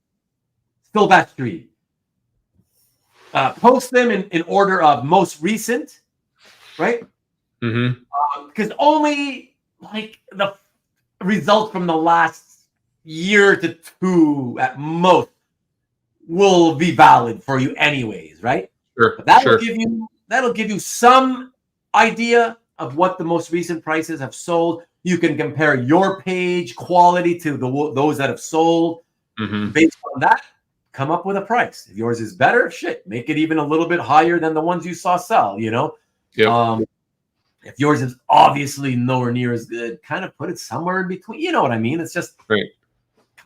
Silvestri. Post them in order of most recent, right? Mm-hmm. Because only like the results from the last year to two at most will be valid for you anyways, right? Sure. But that'll give you some idea of what the most recent prices have sold. You can compare your page quality to those that have sold. Mm-hmm. Based on that, come up with a price. If yours is better, make it even a little bit higher than the ones you saw sell, Yeah. If yours is obviously nowhere near as good, kind of put it somewhere in between. You know what I mean? It's just right.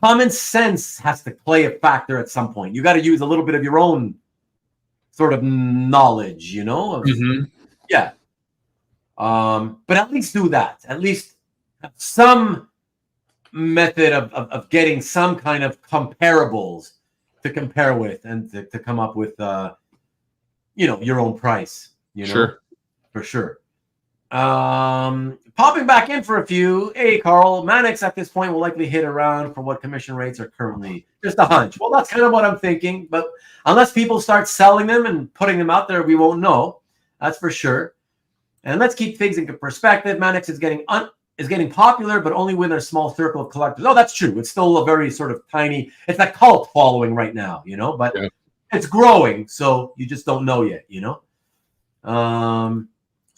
Common sense has to play a factor at some point. You got to use a little bit of your own sort of knowledge, Mm-hmm. Yeah. But at least do that. At least have some method of getting some kind of comparables to compare with and to come up with, your own price, Sure. For sure. Popping back in for a few. Hey, Carl, Mannix at this point will likely hit around for what commission rates are currently. Just a hunch. Well, that's kind of what I'm thinking. But unless people start selling them and putting them out there, we won't know. That's for sure. And let's keep things in perspective. Mannix is getting popular, but only within a small circle of collectors. Oh, that's true. It's still a very sort of tiny. It's a cult following right now, But It's growing, so you just don't know yet, So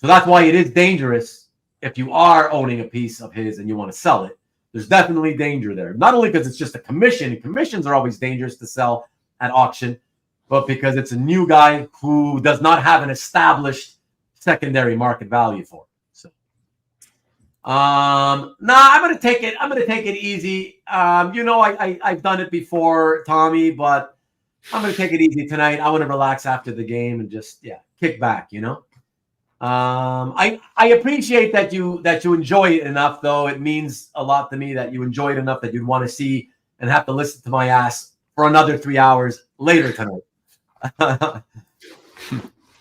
that's why it is dangerous if you are owning a piece of his and you want to sell it. There's definitely danger there. Not only because it's just a commission, and commissions are always dangerous to sell at auction, but because it's a new guy who does not have an established secondary market value for it. So, I'm gonna take it. I'm gonna take it easy. I've done it before, Tommy, but I'm gonna take it easy tonight. I want to relax after the game and just kick back. I appreciate that you enjoy it enough, though. It means a lot to me that you enjoy it enough that you'd want to see and have to listen to my ass for another 3 hours later tonight.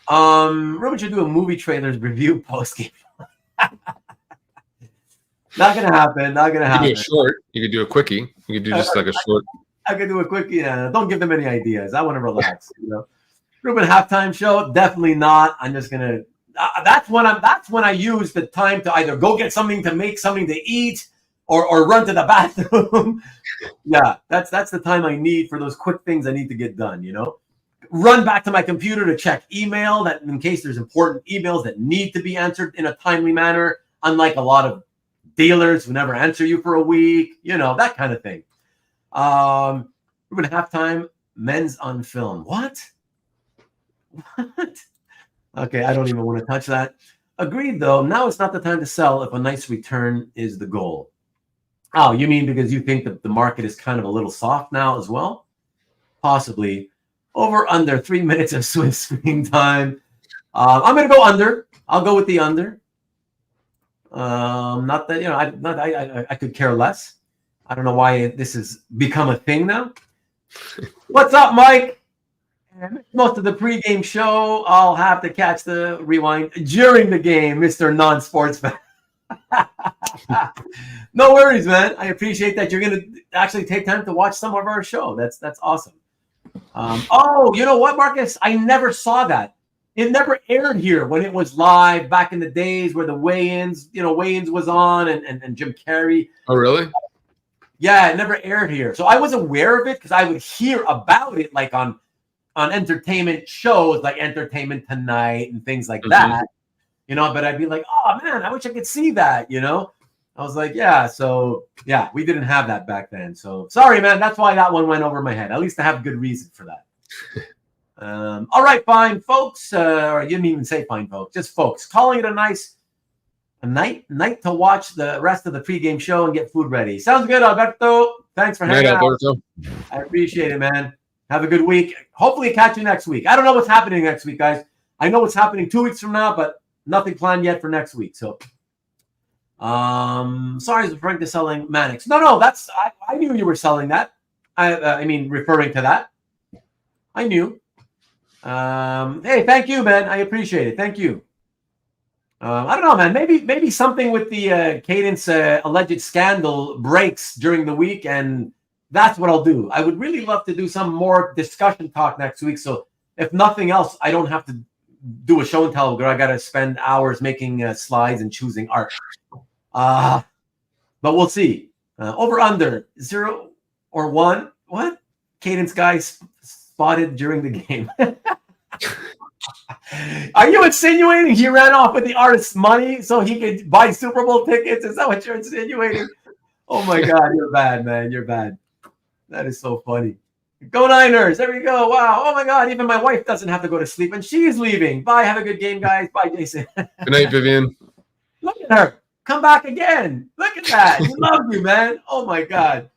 Ruben should do a movie trailers review post game. Not gonna happen. Not gonna happen. You could do a short. You could do a quickie. You could do just like a short. I could do a quickie. Yeah, don't give them any ideas. I want to relax. Ruben halftime show, definitely not. I'm just gonna. That's when I use the time to either go get something to make something to eat or run to the bathroom. Yeah, that's the time I need for those quick things I need to get done. Run back to my computer to check email that in case there's important emails that need to be answered in a timely manner. Unlike a lot of dealers who never answer you for a week, that kind of thing. Ruben halftime men's on film. What? Okay, I don't even want to touch that. Agreed, though. Now it's not the time to sell if a nice return is the goal. Oh, you mean because you think that the market is kind of a little soft now as well? Possibly. Over under 3 minutes of Swift screen time. I'm going to go under. I'll go with the under. Not that I could care less. I don't know why this has become a thing now. What's up, Mike? Most of the pregame show, I'll have to catch the rewind during the game, Mr. Non-Sports fan. No worries, man. I appreciate that you're going to actually take time to watch some of our show. That's awesome. You know what, Marcus? I never saw that. It never aired here when it was live back in the days where the weigh-ins was on and Jim Carrey. Oh, really? Yeah, it never aired here. So I was aware of it because I would hear about it like on entertainment shows like Entertainment Tonight and things like that, but I'd be like, oh man, I wish I could see that, I was like, we didn't have that back then. So sorry, man. That's why that one went over my head. At least I have a good reason for that. All right, fine, folks. Or you didn't even say fine, folks. Just folks. Calling it a night to watch the rest of the pregame show and get food ready. Sounds good, Alberto. Thanks for hanging out. I appreciate it, man. Have a good week. Hopefully catch you next week. I don't know what's happening next week, guys. I know what's happening 2 weeks from now, but nothing planned yet for next week. So, sorry, I was referring to selling Mannix. No, that's I knew you were selling that. I mean, referring to that. I knew. Hey, thank you, man. I appreciate it. Thank you. I don't know, man. Maybe something with the Cadence alleged scandal breaks during the week, and that's what I'll do. I would really love to do some more discussion talk next week. So if nothing else, I don't have to do a show and tell where I got to spend hours making slides and choosing art. But we'll see. Over under 0 or 1. What? Cadence guys spotted during the game. Are you insinuating he ran off with the artist's money so he could buy Super Bowl tickets? Is that what you're insinuating? Oh my God, you're bad, man. You're bad. That is so funny. Go Niners. There we go. Wow. Oh my God. Even my wife doesn't have to go to sleep and she's leaving. Bye. Have a good game, guys. Bye, Jason. Good night, Vivian. Look at her. Come back again. Look at that. He loves you, man. Oh my God.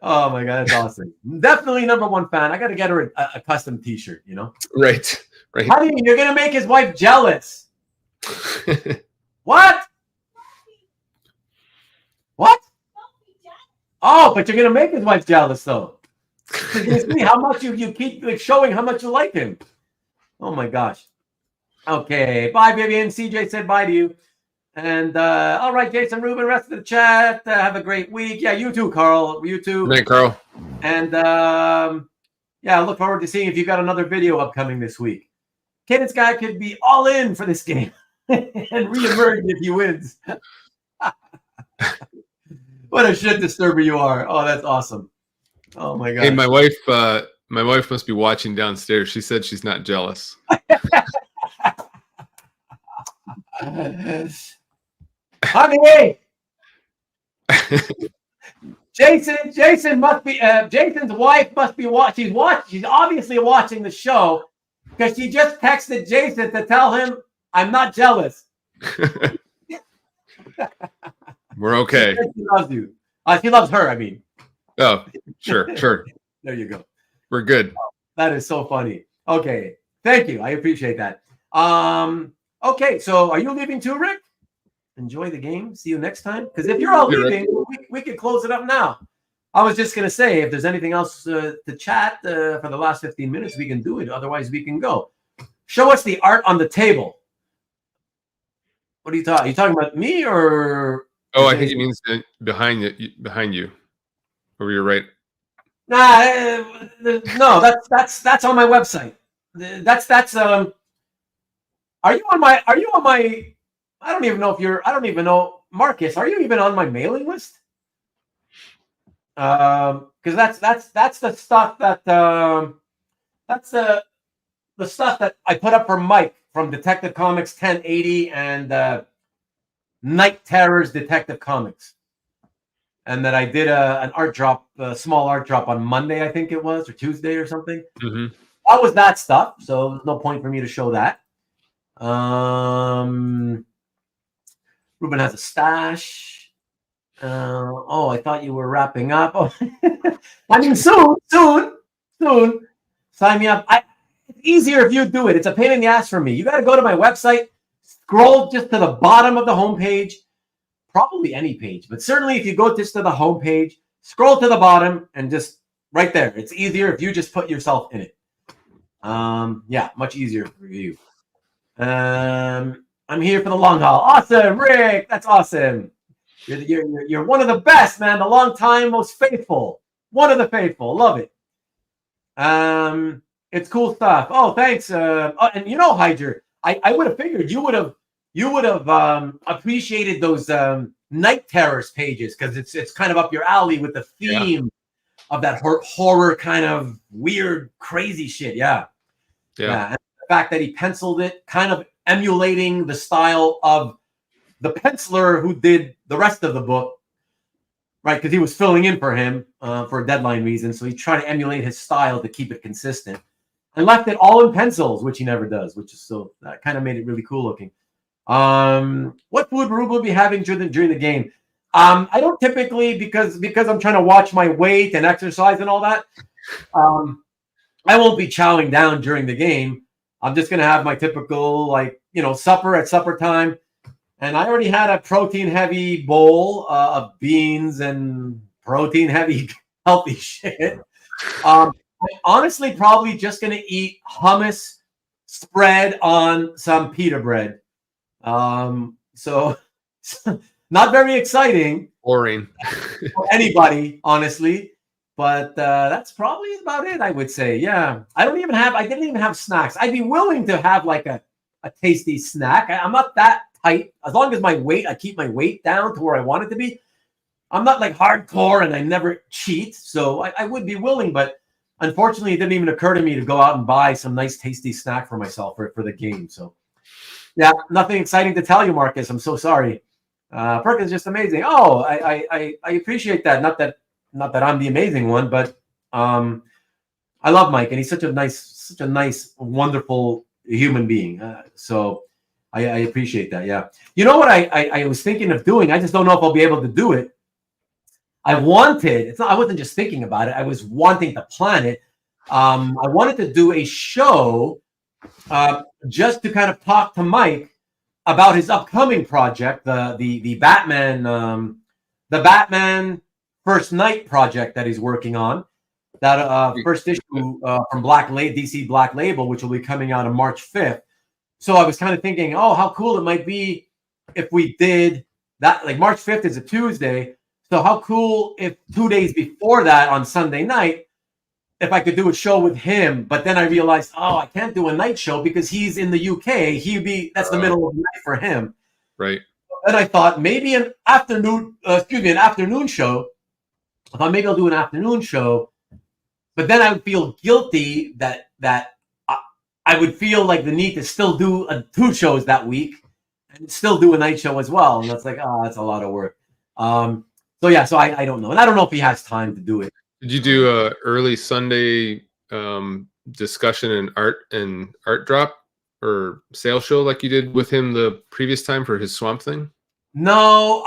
Oh my God. That's awesome. Definitely number one fan. I got to get her a custom t-shirt, Right. Honey, you're going to make his wife jealous. What? What? Oh, but you're going to make his wife jealous, though. You see how much you keep showing how much you like him. Oh, my gosh. Okay. Bye, Vivian. CJ said bye to you. And all right, Jason, Ruben, rest of the chat. Have a great week. Yeah, you too, Carl. You too. Good night, Carl. And I look forward to seeing if you got another video upcoming this week. Cadence guy could be all in for this game and reemerge if he wins. What a shit disturber you are. Oh, that's awesome. Oh my God. Hey, my wife must be watching downstairs. She said she's not jealous. Honey, Jason must be. Jason's wife must be watching. She's obviously watching the show because she just texted Jason to tell him I'm not jealous. We're okay. She loves you. She loves her. I mean. Oh, sure. There you go. We're good. That is so funny. Okay, thank you. I appreciate that. Okay, so are you leaving too, Rick? Enjoy the game. See you next time. Because if you're all leaving, we can close it up now. I was just gonna say, if there's anything else to chat for the last 15 minutes, we can do it. Otherwise, we can go. Show us the art on the table. What are you talking? Are you talking about me or? Oh, I think it means behind you, over your right. Nah, no, that's on my website. That's Are you on my? I don't even know if you're. I don't even know, Marcus. Are you even on my mailing list? Because that's the stuff that that's the stuff that I put up for Mike from Detective Comics 1080 and Night Terrors Detective Comics, and that I did an art drop, a small art drop on Monday, I think it was, or Tuesday or something. Mm-hmm. That was that stuff. So there's no point for me to show that. Ruben has a stash. I thought you were wrapping up. Oh, I mean, soon. Sign me up. It's easier if you do it. It's a pain in the ass for me. You got to go to my website, scroll just to the bottom of the homepage, probably any page, but certainly if you go just to the homepage, scroll to the bottom, and just right there. It's easier if you just put yourself in it. Yeah, much easier for you. I'm here for the long haul. Awesome, Rick. That's awesome. You're one of the best, man. The long time, most faithful. One of the faithful. Love it. It's cool stuff. Oh, thanks. And you know, Hydra, I would have figured you would have appreciated those Night Terrors pages because it's kind of up your alley with the theme of that horror kind of weird, crazy shit. Yeah. And the fact that he penciled it, kind of emulating the style of the penciler who did the rest of the book, right? Because he was filling in for him for a deadline reason. So he tried to emulate his style to keep it consistent and left it all in pencils, which he never does, which is so that kind of made it really cool looking. What food Rube will be having during the game? I don't typically, because I'm trying to watch my weight and exercise and all that. I won't be chowing down during the game. I'm just going to have my typical, supper at supper time. And I already had a protein-heavy bowl of beans and protein-heavy healthy shit. I'm honestly probably just going to eat hummus spread on some pita bread. So not very exciting. Boring. For anybody, honestly. But that's probably about it, I would say. Yeah. I didn't even have snacks. I'd be willing to have like a tasty snack. I'm not that tight. As long as I keep my weight down to where I want it to be. I'm not like hardcore and I never cheat. So I would be willing, but unfortunately, it didn't even occur to me to go out and buy some nice tasty snack for myself for the game. So yeah, nothing exciting to tell you, Marcus. I'm so sorry. Perkins is just amazing. Oh, I appreciate that. Not that I'm the amazing one, but I love Mike, and he's such a nice, wonderful human being. So I appreciate that. Yeah. You know what I was thinking of doing? I just don't know if I'll be able to do it. I wasn't just thinking about it. I was wanting to plan it. I wanted to do a show just to kind of talk to Mike about his upcoming project, the Batman First Night project that he's working on. That first issue from DC Black Label, which will be coming out on March 5th. So I was kind of thinking, how cool it might be if we did that. Like March 5th is a Tuesday. So how cool if 2 days before that on Sunday night, if I could do a show with him. But then I realized, I can't do a night show because he's in the UK. That's the middle of the night for him. Right. And I thought maybe an afternoon show. I thought maybe I'll do an afternoon show. But then I would feel guilty that I would feel like the need to still do 2 shows that week and still do a night show as well. And that's like, that's a lot of work. yeah, so I don't know. And I don't know if he has time to do it. Did you do a early Sunday discussion and art drop or sale show like you did with him the previous time for his Swamp Thing? No,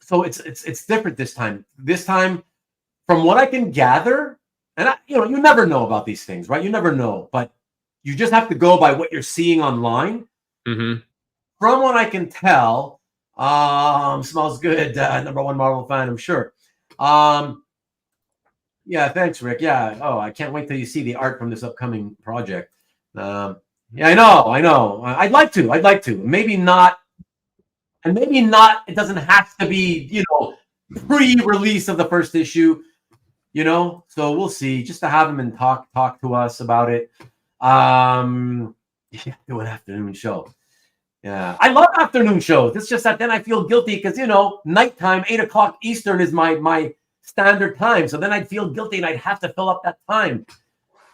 so it's different this time. This time, from what I can gather, and you never know about these things, right? You never know, but you just have to go by what you're seeing online. Mm-hmm. From what I can tell, smells good. #1 Marvel fan, I'm sure. Yeah, thanks, Rick. Yeah. Oh, I can't wait till you see the art from this upcoming project. Yeah, I know. I'd like to. Maybe not. And maybe not, it doesn't have to be, pre-release of the first issue, so we'll see, just to have him and talk to us about it. Yeah, do an afternoon show. Yeah, I love afternoon shows. It's just that then I feel guilty because, nighttime, 8 o'clock Eastern is my standard time. So then I'd feel guilty and I'd have to fill up that time.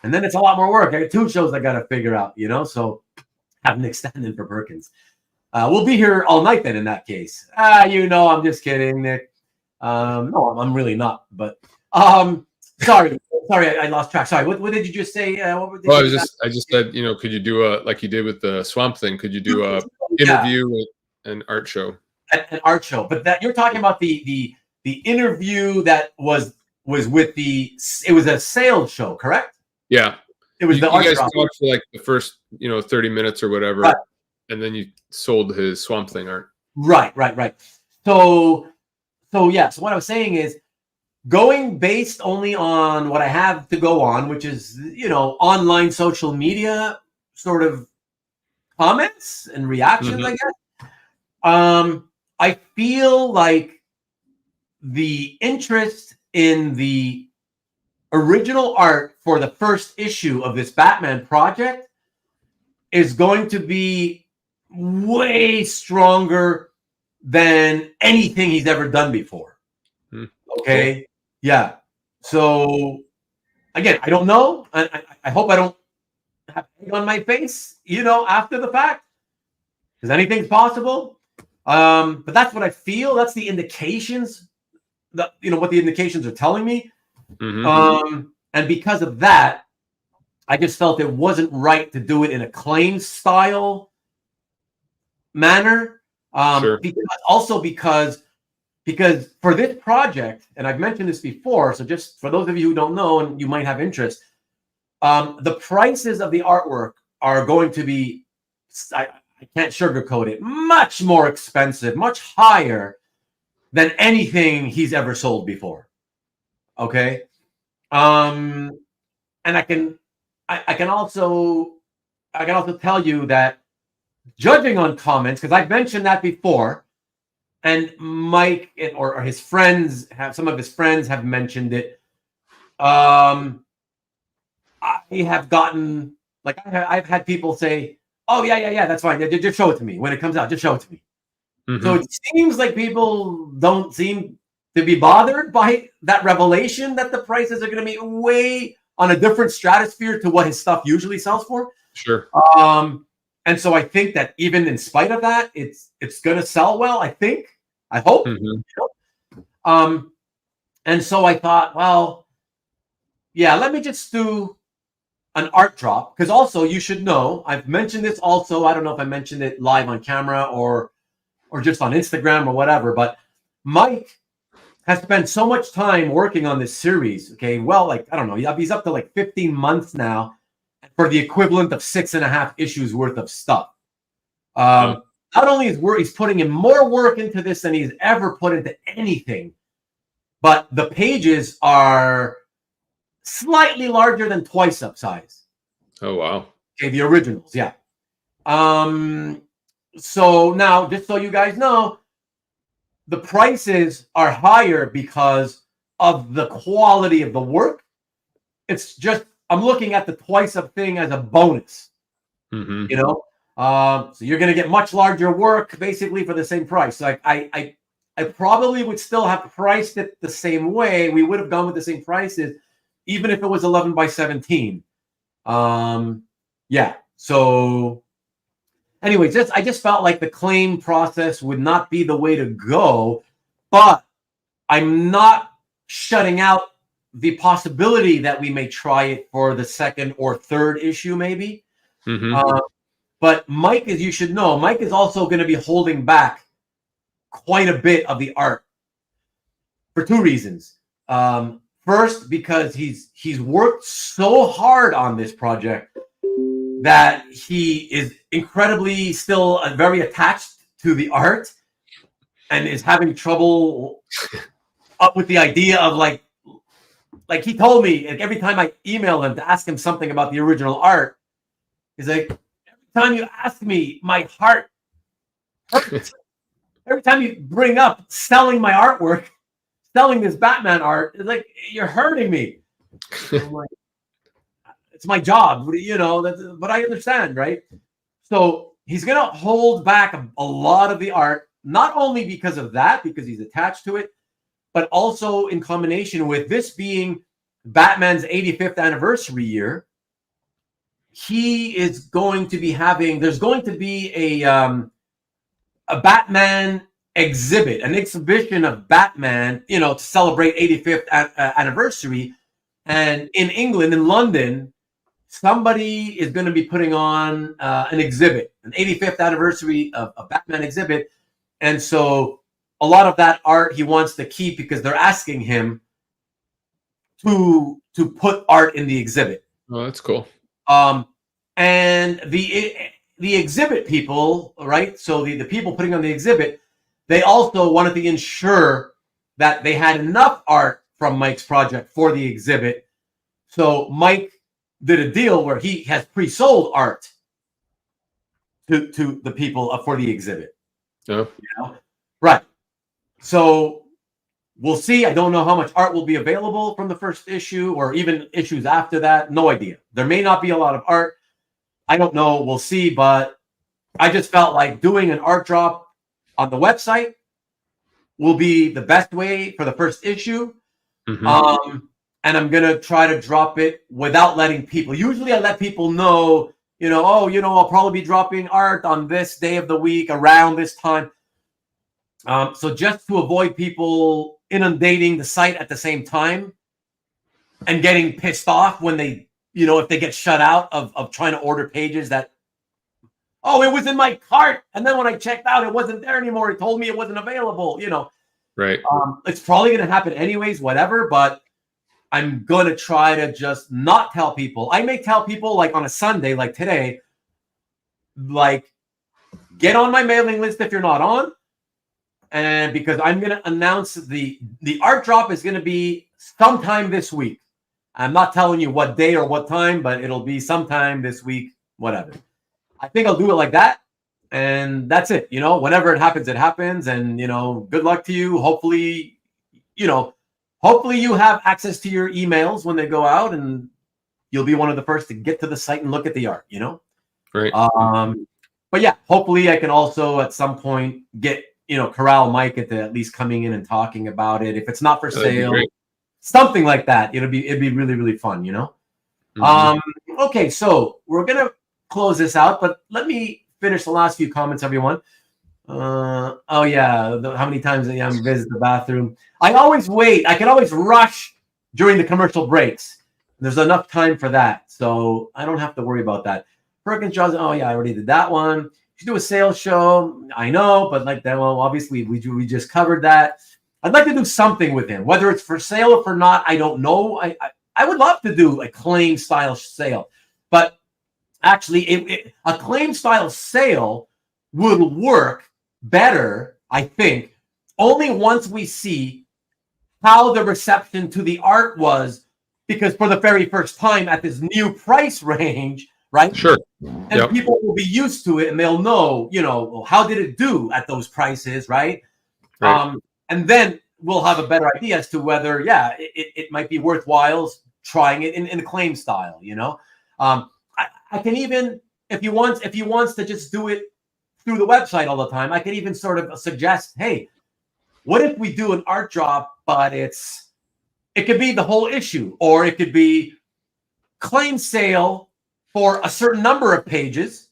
And then it's a lot more work. I got 2 shows I got to figure out, so have Nick stand in for Perkins. We'll be here all night then in that case. I'm just kidding, Nick. No, I'm really not. But sorry, I lost track. Sorry, what did you just say? Well, I just said, could you do like you did with the Swamp Thing? Could you do a interview with an art show? An art show, but that you're talking about the interview that was with it was a sales show, correct? Yeah, it was you guys talked for like the first 30 minutes or whatever. Right. And then you sold his Swamp Thing art. Right. So yeah. So what I was saying is going based only on what I have to go on, which is, online social media sort of comments and reactions, I guess. I feel like the interest in the original art for the first issue of this Batman project is going to be way stronger than anything he's ever done before. Okay. Cool. Yeah. So again, I don't know. I hope I don't have egg on my face, after the fact, because anything's possible. But that's what I feel. That's the indications that, what the indications are telling me. Mm-hmm. And because of that, I just felt it wasn't right to do it in a claim style manner. Sure. Because for this project, and I've mentioned this before, so just for those of you who don't know and you might have interest, the prices of the artwork are going to be, I can't sugarcoat it, much more expensive, much higher than anything he's ever sold before. Okay. And I can also tell you that, judging on comments, because I've mentioned that before, and Mike or his friends some of his friends have mentioned it. I have gotten, like, I've had people say, "Oh yeah, that's fine. Just show it to me when it comes out. Just show it to me." Mm-hmm. So it seems like people don't seem to be bothered by that revelation that the prices are going to be way on a different stratosphere to what his stuff usually sells for. Sure. And so I think that even in spite of that, it's going to sell well. I hope. Mm-hmm. And so I thought, well, yeah, let me just do an art drop, because also you should know, I've mentioned this also. I don't know if I mentioned it live on camera or just on Instagram or whatever, but Mike has spent so much time working on this series. Okay, well, like, I don't know, he's up to like 15 months now for the equivalent of 6.5 issues worth of stuff. Not only is he's putting in more work into this than he's ever put into anything, but the pages are slightly larger than twice up size. Oh, wow. Okay, the originals, yeah. So now, just so you guys know, the prices are higher because of the quality of the work. It's just, I'm looking at the twice up thing as a bonus. Mm-hmm. So you're going to get much larger work basically for the same price. Like I probably would still have priced it the same way. We would have gone with the same prices, even if it was 11 by 17. Yeah. So anyways, I just felt like the claim process would not be the way to go, but I'm not shutting out the possibility that we may try it for the second or third issue, maybe. But Mike, as you should know, Mike is also going to be holding back quite a bit of the art for two reasons. First, because he's worked so hard on this project that he is incredibly still very attached to the art and is having trouble up with the idea of like he told me, like, every time I email him to ask him something about the original art, he's like, every time you ask me, my heart hurts. Every time you bring up selling my artwork, selling this Batman art, it's like, you're hurting me. I'm like, it's my job, you know, but I understand, right? So he's going to hold back a lot of the art, not only because of that, because he's attached to it, but also in combination with this being Batman's 85th anniversary year. He is going to be having, there's going to be a Batman exhibit, an exhibition of Batman, you know, to celebrate 85th anniversary. And in England, in London, somebody is going to be putting on an exhibit, an 85th anniversary of Batman exhibit. And so a lot of that art he wants to keep because they're asking him to put art in the exhibit. Oh, that's cool. And the exhibit people, right? So the people putting on the exhibit, they also wanted to ensure that they had enough art from Mike's project for the exhibit. So Mike did a deal where he has pre-sold art to the people for the exhibit. Oh. You know? Right. So we'll see. I don't know how much art will be available from the first issue or even issues after that. No idea. There may not be a lot of art. I don't know. We'll see. But I just felt like doing an art drop on the website will be the best way for the first issue. And I'm going to try to drop it without letting people. Usually I let people know, you know, oh, you know, I'll probably be dropping art on this day of the week around this time. So just to avoid people inundating the site at the same time and getting pissed off when they, you know, if they get shut out of trying to order pages that, oh, it was in my cart. And then when I checked out, it wasn't there anymore. It told me it wasn't available, you know. Right. It's probably going to happen anyways, whatever. But I'm going to try to just not tell people. I may tell people like on a Sunday, like today, like, get on my mailing list if you're not on. And because I'm going to announce the art drop is going to be sometime this week. I'm not telling you what day or what time, but it'll be sometime this week, whatever. I think I'll do it like that. And that's it. You know, whenever it happens, it happens. And, you know, good luck to you. Hopefully, you know, hopefully you have access to your emails when they go out and you'll be one of the first to get to the site and look at the art, you know? Right. But yeah, hopefully I can also at some point get, you know, corral Mike into at least coming in and talking about it. If it's not for sale, something like that, it'd be really, really fun, you know? Okay, so we're going to close this out, but let me finish the last few comments, everyone. Oh yeah, how many times I'm visit the bathroom. I always wait. I can always rush during the commercial breaks. There's enough time for that, so I don't have to worry about that. Perkins Johnson. Oh yeah, I already did that one. You should do a sales show. I know, but like that. Well, obviously we just covered that. I'd like to do something with him, whether it's for sale or for not. I don't know. I would love to do a claim style sale, but actually, a claim style sale would work better, I think, only once we see how the reception to the art was, because for the very first time at this new price range, right? Sure. And people will be used to it and they'll know, you know, how did it do at those prices, right? And then we'll have a better idea as to whether, yeah, it might be worthwhile trying it in a claim style, you know? I can even, if he wants to just do it through the website all the time, I could even sort of suggest, hey, what if we do an art drop, but it could be the whole issue, or it could be claim sale for a certain number of pages,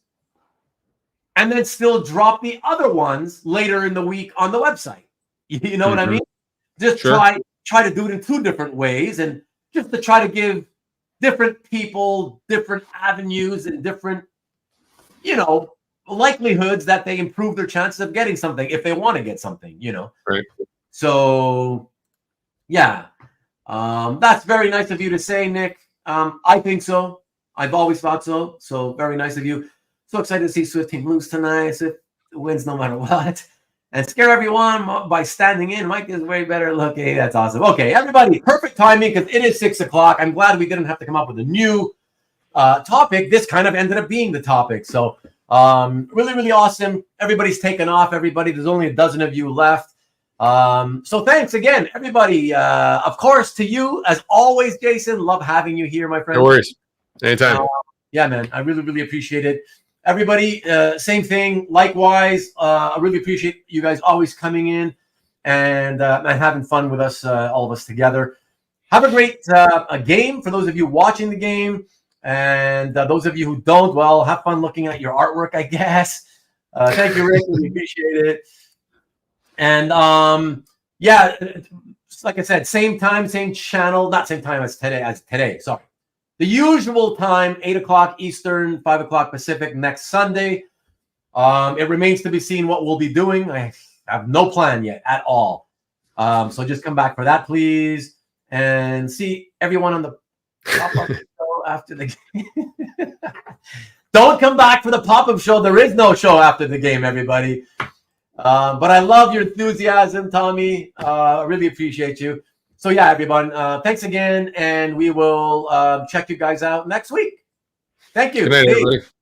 and then still drop the other ones later in the week on the website. You know what I mean? just try to do it in 2 different ways, and just to try to give different people different avenues and different, likelihoods that they improve their chances of getting something if they want to get something, Right. So yeah, that's very nice of you to say, Nick. I think so. I've always thought so. So very nice of you. So excited to see Swift Team lose tonight. Swift wins no matter what. And scare everyone by standing in. Mike is way better looking. That's awesome. Okay, everybody, perfect timing because it is 6 o'clock. I'm glad we didn't have to come up with a new topic. This kind of ended up being the topic. So really, really awesome. Everybody's taken off. Everybody, there's only a dozen of you left. So thanks again, everybody. Of course, to you, as always, Jason. Love having you here, my friend. No worries. Anytime. Yeah, man. I really, really appreciate it. Everybody, same thing. Likewise, I really appreciate you guys always coming in and having fun with us, all of us together. Have a great game for those of you watching the game. And those of you who don't, well, have fun looking at your artwork, I guess. Thank you, Rick. We appreciate it. And yeah, like I said, same time, same channel, not same time as today. Sorry. The usual time, 8 o'clock Eastern, 5 o'clock Pacific next Sunday. It remains to be seen what we'll be doing. I have no plan yet at all. So just come back for that, please. And see everyone on the pop-up show after the game. Don't come back for the pop-up show. There is no show after the game, everybody. But I love your enthusiasm, Tommy. I really appreciate you. So yeah, everyone, thanks again, and we will check you guys out next week. Thank you. Good night, everybody.